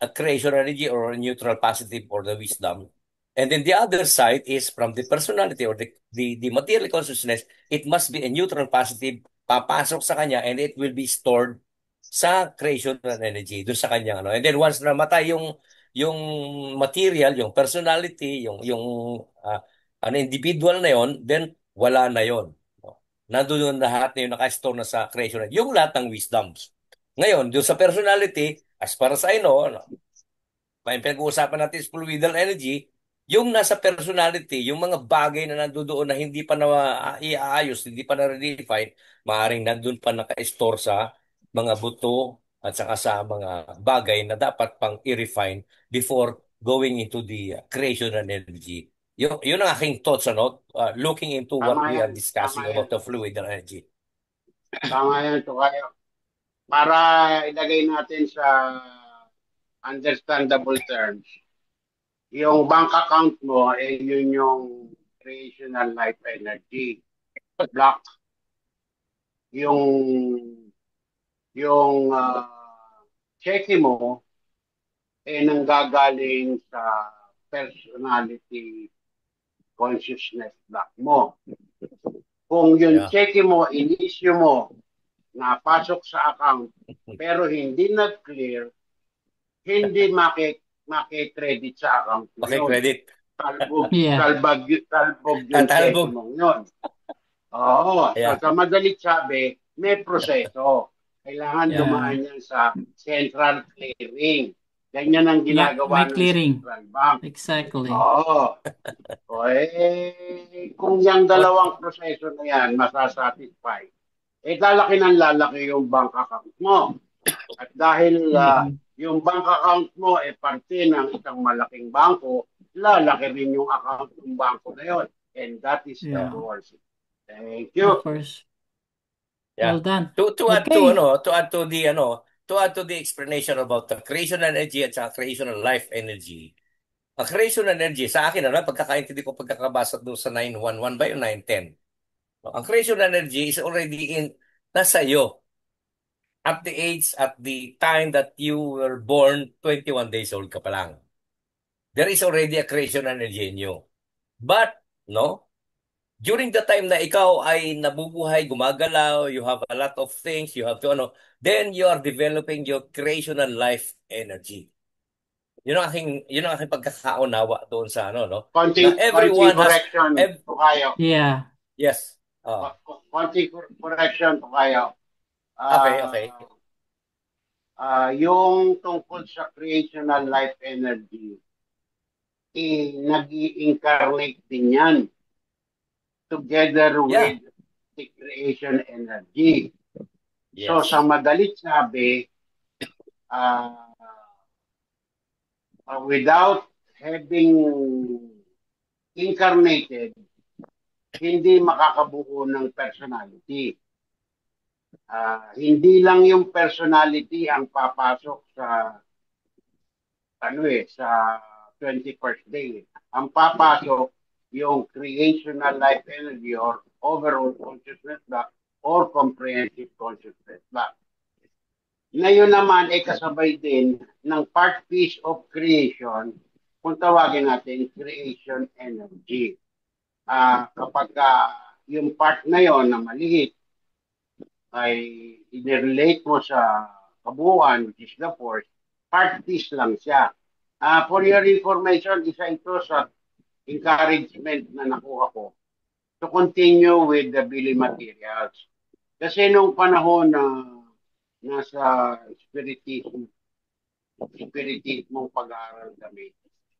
a creation energy or a neutral positive or the wisdom. And then the other side is from the personality or the material consciousness, it must be a neutral positive, papasok sa kanya and it will be stored sa creation and energy, doon sa kanya. Ano. And then once namatay yung material, yung personality, yung ano, individual na yon, then wala na yon. No? Nandun yung lahat na yun nakastore na sa creation. Yung lahat ng wisdoms. Ngayon, doon sa personality, as far as I know, ano, may pinag-uusapan natin is fluidal energy, yung nasa personality, yung mga bagay na nandoon na hindi pa na iaayos, hindi pa na-redefine, maaaring nandun pa naka-store sa mga buto at saka sa mga bagay na dapat pang i-refine before going into the creation and energy. Yun ang aking thoughts, ano, looking into what Tama we are yan. Tama discussing about yan. the fluidal energy. Tama yan, Tukayo. Para ilagay natin sa understandable terms, yung bank account mo, yun yung creational life energy block. yung cheque mo nanggagaling sa personality consciousness block mo. Kung yung Yeah. cheque mo, in-issue mo, napasok sa account, pero hindi nag-clear, hindi maki-credit sa account mo yun. Paki-credit. Yeah. Talbog yung cheque Tatalbog. mo yun. Oo. So, Yeah. sa madalit sabi, may proseso. Kailangan Yeah. dumaan yan sa central clearing. Ganyan ang Yeah, may ginagawa ng clearing. central bank. Exactly. Oo. O kung yung What? dalawang proseso na yan masasatisfy, lalaki ng lalaki yung bank account mo. At dahil Mm-mm. yung bank account mo parte ng isang malaking bangko, lalaki rin yung account ng bangko na yun. And that is the Yeah, goal. Thank of you. course. Yeah. Well done. To add to Okay. the explanation about the creational energy at saka creational life energy. Ang creational energy sa akin pagkakaintindi ko pagkakabasa doon sa 911 ba yung 910. Ang creational energy is already nasa iyo at the time that you were born, 21 days old ka pa lang. There is already a creational energy in you. But no, during the time na ikaw ay nabubuhay, gumagalaw, you have a lot of things, you have to then you are developing your creational life energy. Yun ang aking pagkakaunawa doon sa no. Na Konting everyone has correction po kayo. Yeah. yes. Oh. Konting correction po kayo. Okay. Yung tungkol sa creational life energy, nag-i-incarnate din yan together Yeah. with the creation energy. So Yes. sa madalit sabi, without having incarnated, hindi makakabuo ng personality. Hindi lang yung personality ang papasok sa sa 21st day. Ang papasok yung creational life energy or overall consciousness block or comprehensive consciousness block. Ngayon naman ay kasabay din ng part piece of creation kung tawagin natin creation energy. Kapag yung part na yon na maliit ay i-relate mo sa kabuuan, which is the force, part piece lang siya. For your information, isa ito sa encouragement na nakuha ko to continue with the Billy materials. Kasi nung panahon na nasa spiritismo pag-aaral kami,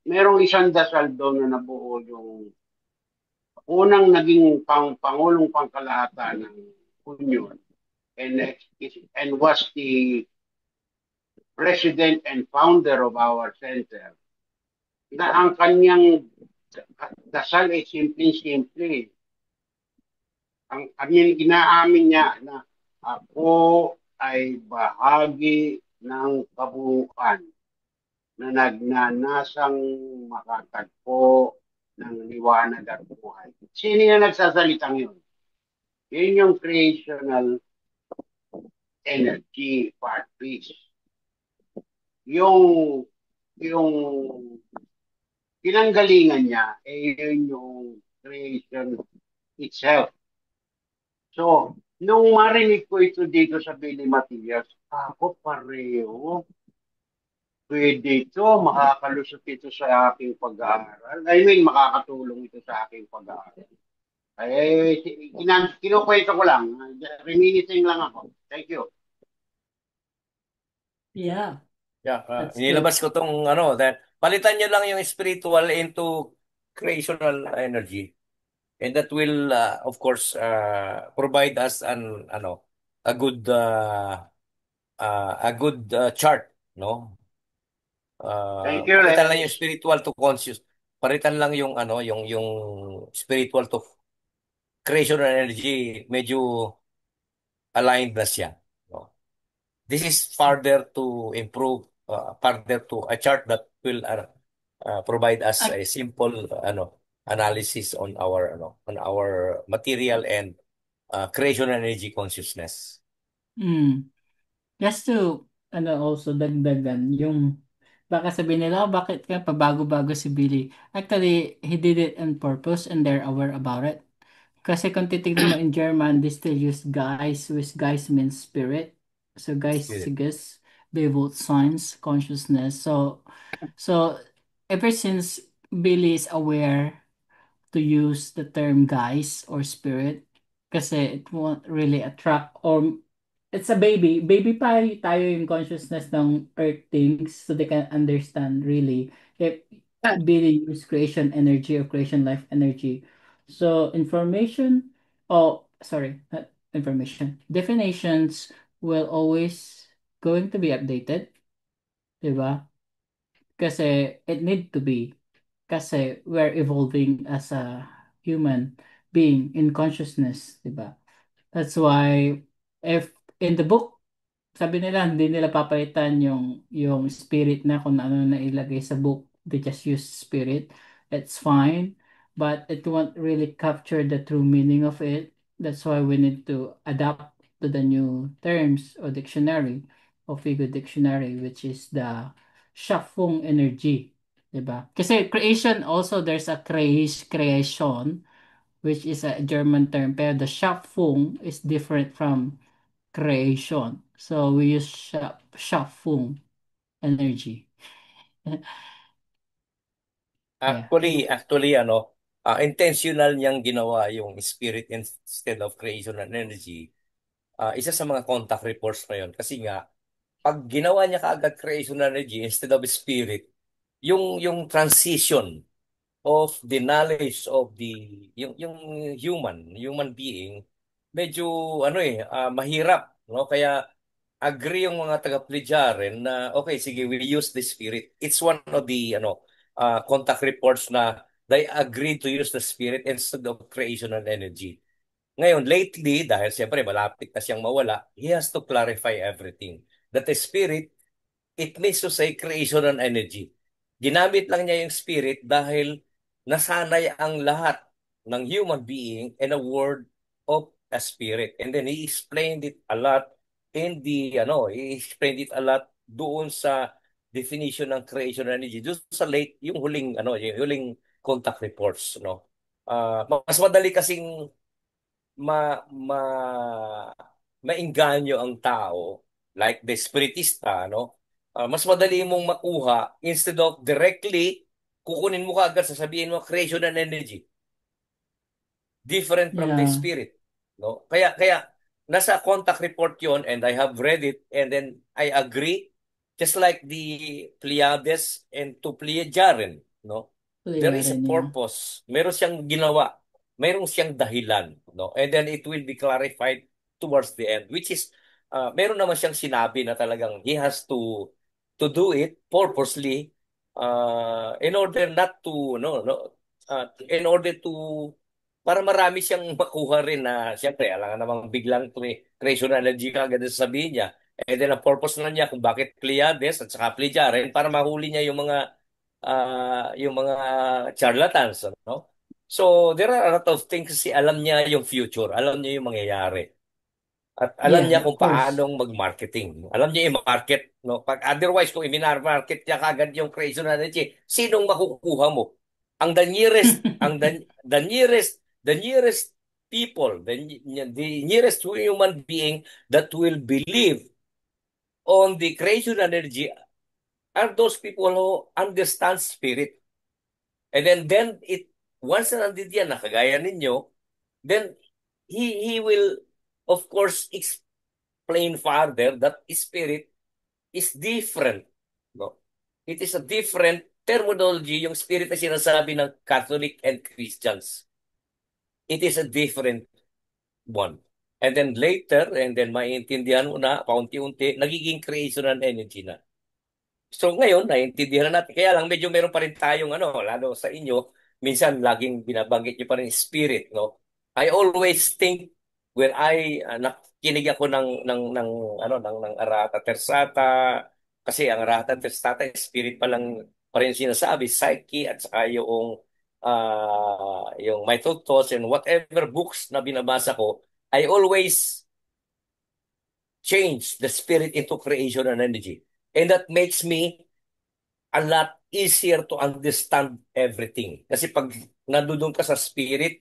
merong isang dasal doon na nabuo yung unang naging pangulong pangkalahatan ng Union and was the president and founder of our center, na ang kanyang dasal ay simple-simple. Ang inaamin niya na ako ay bahagi ng kabuuan na nagnanasang makatagpo ng liwanag at buhay. Sino yung nagsasalitang yun? Yun yung creational energy part piece. Yung pinanggalingan niya yun yung creation itself. So, nung marinig ko ito dito sa Billy Matias, ako pareho. Pwede ito, makakalusot ito sa aking pag-aaral. I mean, makakatulong ito sa aking pag-aaral. Kinukwento ko lang. Reminiscing lang ako. Thank you. Yeah. Yeah, That's good. inilabas ko tong that palitan nyo lang yung spiritual into creational energy. And that will of course provide us a good chart, no? Thank you, Palitan lang yung Rex. spiritual to conscious. Palitan lang yung yung spiritual to creational energy, medyo aligned na siya, no? This is further to improve, further to a chart that will provide us a simple analysis on our material and creation energy consciousness. Mm. Just to, also dagdagan, yung, baka sabihin nila, "Oh, bakit ka pabago-bago si Billy?" Actually, he did it on purpose and they're aware about it. Kasi kung titignan mo in German, they still use Geist, which Geist means spirit. So Spirit. Geistiges, Bewusstseins, consciousness. So ever since Billy is aware to use the term guys or spirit kasi it won't really attract, or it's a baby. Baby pa tayo yung consciousness ng earth things so they can understand really if Billy use creation energy or creation life energy. So information, oh sorry, not information. Definitions will always going to be updated, 'di ba? Kasi it need to be. Kasi we're evolving as a human being in consciousness, di ba? That's why if in the book, sabi nila hindi nila papalitan yung spirit na kung ano na ilagay sa book. They just use spirit. It's fine, but it won't really capture the true meaning of it. That's why we need to adapt to the new terms or dictionary of Figo Dictionary, which is the Schaffung energy. Diba? Kasi creation also, there's a creation, which is a German term, pero the Schaffung is different from creation. So we use Schaffung energy. Yeah. Actually, intentional niyang ginawa yung spirit instead of creation and energy. Isa sa mga contact reports na yun. Kasi nga, pag ginawa niya kaagad creation and energy instead of spirit, yung transition of the knowledge of yung human being, medyo mahirap, no? Kaya agree yung mga taga-Pledyarin na okay, sige, we use the spirit. It's one of the contact reports na they agree to use the spirit instead of creation and energy. Ngayon, lately, dahil siyempre malapit na siyang mawala, he has to clarify everything. That the spirit, it means to say creation and energy. Ginamit lang niya yung spirit dahil nasanay ang lahat ng human being in a word of a spirit. And then he explained it a lot he explained it a lot doon sa definition ng creation and energy. Doon sa yung huling contact reports, no. Mas madali kasing ma ma maengganyo ang tao like the spiritista, no? Mas madali mong makuha instead of directly kukunin mo kaagad sasabihin mo creation and energy different from the Yeah. spirit, no? Kaya nasa contact report yon and I have read it and then I agree, just like the Pleiades and to Pleiadian, no? There Clear is a rin, yeah. purpose. Meron siyang ginawa. Meron siyang dahilan, no? And then it will be clarified towards the end, which is meron naman siyang sinabi na talagang he has to do it purposely in order not to in order to para marami siyang makuha rin na siyempre alam namang biglang creation energy ka agad sa sabihin niya. And then ang purpose na niya kung bakit Pleiades at saka Pleiadian para mahuli niya yung mga charlatans, no? So there are a lot of things kasi alam niya yung future, alam niya yung mangyayari. At alam Yeah, niya of kung course. paanong mag-marketing. Alam niya yung market, no? Pag otherwise, kung i-market niya kagad yung creation energy, sinong makukuha mo? The nearest people, the nearest human being that will believe on the creation energy are those people who understand spirit. And then once na nandito yan, nakagaya ninyo, then he will, of course, explain further that spirit is different. No? It is a different terminology, yung spirit na sinasabi ng Catholic and Christians. It is a different one. And then later, and then maintindihan mo na, paunti-unti, nagiging creation and energy na. So ngayon, naiintindihan na natin. Kaya lang, medyo meron pa rin tayong, lalo sa inyo, minsan laging binabanggit nyo pa rin spirit, no? I always think when nakikinig ako ng Arata Tersata, kasi ang Arata Tersata, spirit pa lang pa rin sinasabi, psyche, at saka yung My Thought Thoughts and whatever books na binabasa ko, I always change the spirit into creation and energy. And that makes me a lot easier to understand everything. Kasi pag nandun ka sa spirit,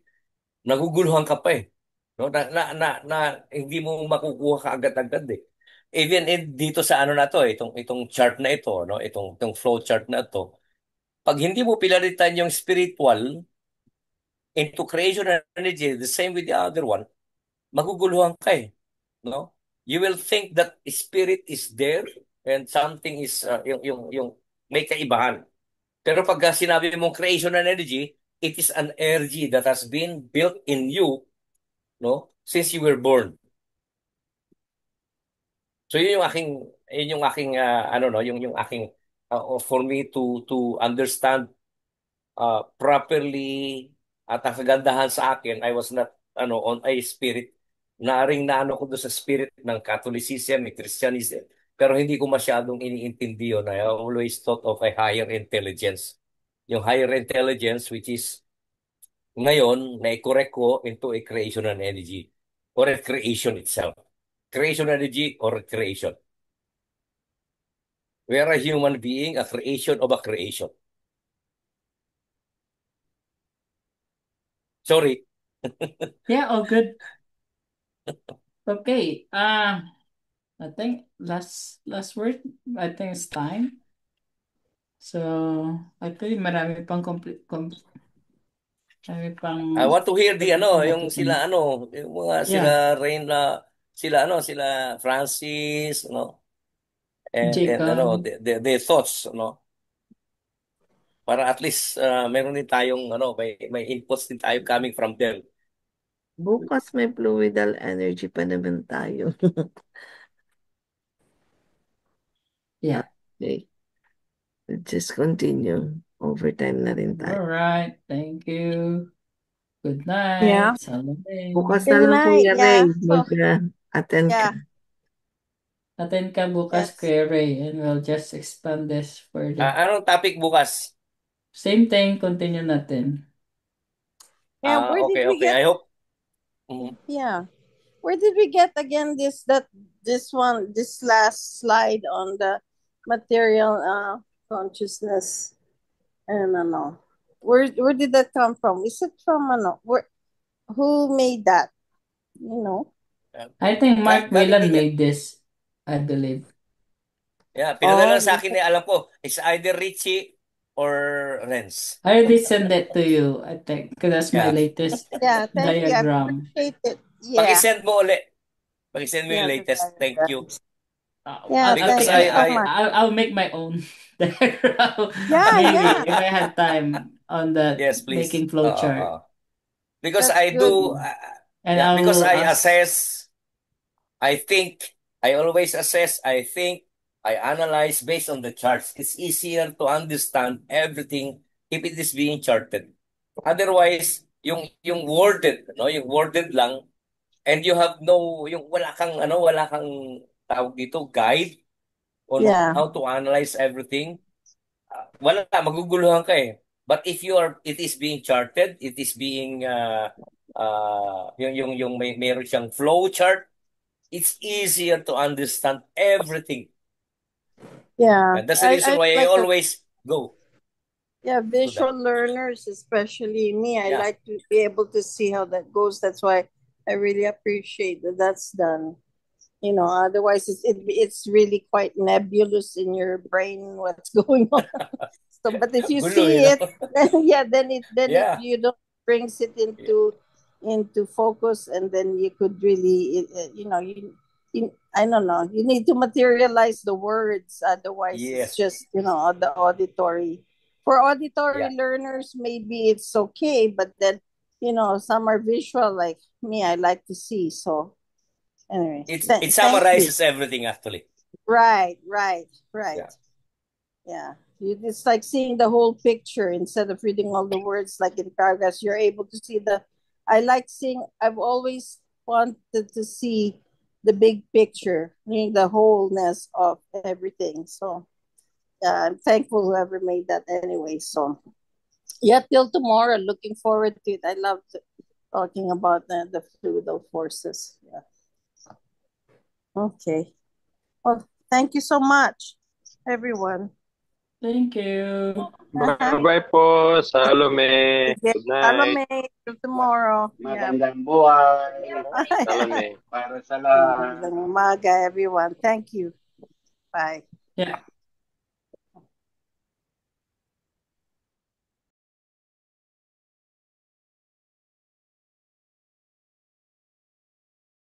naguguluhan ka pa eh. No? Na hindi mo makukuha ka agad-agad eh. Even dito sa ano na to, itong chart na ito, no? Itong flow chart na to, pag hindi mo pilalitan yung spiritual into creation and energy, the same with the other one, maguguluhan ka eh. No? You will think that spirit is there and something is yung may kaibahan. Pero pag sinabi mong creation and energy, it is an energy that has been built in you, no, since you were born. So yun yung aking ano no, yung aking for me to understand properly at ang kagandahan sa akin, I was not on a spirit. Naring naano ko doon sa spirit ng Catholicism, ng Christianism. Pero hindi ko masyadong iniintindi yun. I always thought of a higher intelligence. Yung higher intelligence which is ngayon na-correct ko into a creation and energy or a creation itself. Creation energy or creation. We are a human being, a creation of a creation. Sorry. Yeah, all good. Okay. I think last word. I think it's time. So, actually, marami pang I want to hear the pwede pang yung sila matutunan. yung mga sila Yeah, Rain sila Francis, and Jacob. their thoughts, para at least meron din tayong may inputs din tayo coming from them. Bukas may fluidal energy pa naman tayo. Yeah. Okay. Let's just continue. Overtime na rin tayo. All right. Thank you. Good Yeah. night. Salome. Bukas na Good lang night. Kuya Ray. Yeah. So, Mag-attend ka. yeah. Attend ka bukas, Yes. Kuya Ray, and we'll just expand this further. Anong topic bukas? Same thing, continue natin. Yeah. Where did we Okay. get? I hope. Mhm. Yeah. Where did we get again this last slide on the material consciousness? And ano. Where did that come from? Is it from who made that? You know? I think Mark Galing Whelan din yan. made this, I believe. Yeah, Oh, pinadala sa akin alam ko, it's either Richie or Renz. I already sent that to you, I think, because that's my Yeah. latest yeah. Thank you. I diagram. appreciate it. Yeah. Paki-send mo ulit. Paki-send mo yung Yeah. The latest. Thank you. diagrams. Yeah. Because Thank you so much. I'll make my own diagram. Yeah. Maybe Yeah. if I had time on the yes, please. making flowchart. Because That's I good. do, And yeah, because I'll I ask. assess, I think, I always assess, I think, I analyze based on the charts. It's easier to understand everything if it is being charted. Otherwise, yung worded, no, yung worded lang, and you have no, yung wala kang tawag dito, guide on Yeah. how to analyze everything. Wala, maguguluhan ka eh. But if it is being charted, it is being, yung meron siyang flow chart, it's easier to understand everything. Yeah. And that's the reason I why I like that. always go Yeah, to visual that. learners, especially me, I Yeah. like to be able to see how that goes. That's why I really appreciate that that's done. Otherwise it's really quite nebulous in your brain what's going on. So, but if you Gulo, see it, then yeah, then it Yeah. brings it into focus, and then you could really, I don't know, you need to materialize the words, otherwise it's Yes. just the auditory. For auditory Yeah. learners, maybe it's okay, but then some are visual, like me. I like to see. So anyway, It thank you. summarizes everything actually. Right. Yeah. Yeah. It's like seeing the whole picture instead of reading all the words like in paragraphs. You're able to see I've always wanted to see the big picture, meaning the wholeness of everything. So I'm thankful whoever made that anyway. So yeah, till tomorrow. Looking forward to it. I love talking about the fluidal forces. Yeah. Okay. Well, thank you so much, everyone. Thank you. Bye-bye po, Salome. Sige, Good night. Salome, till tomorrow. Yeah. Magandang buhay Salome. para sa lahat. Magandang umaga, everyone. Thank you. Bye. Yeah.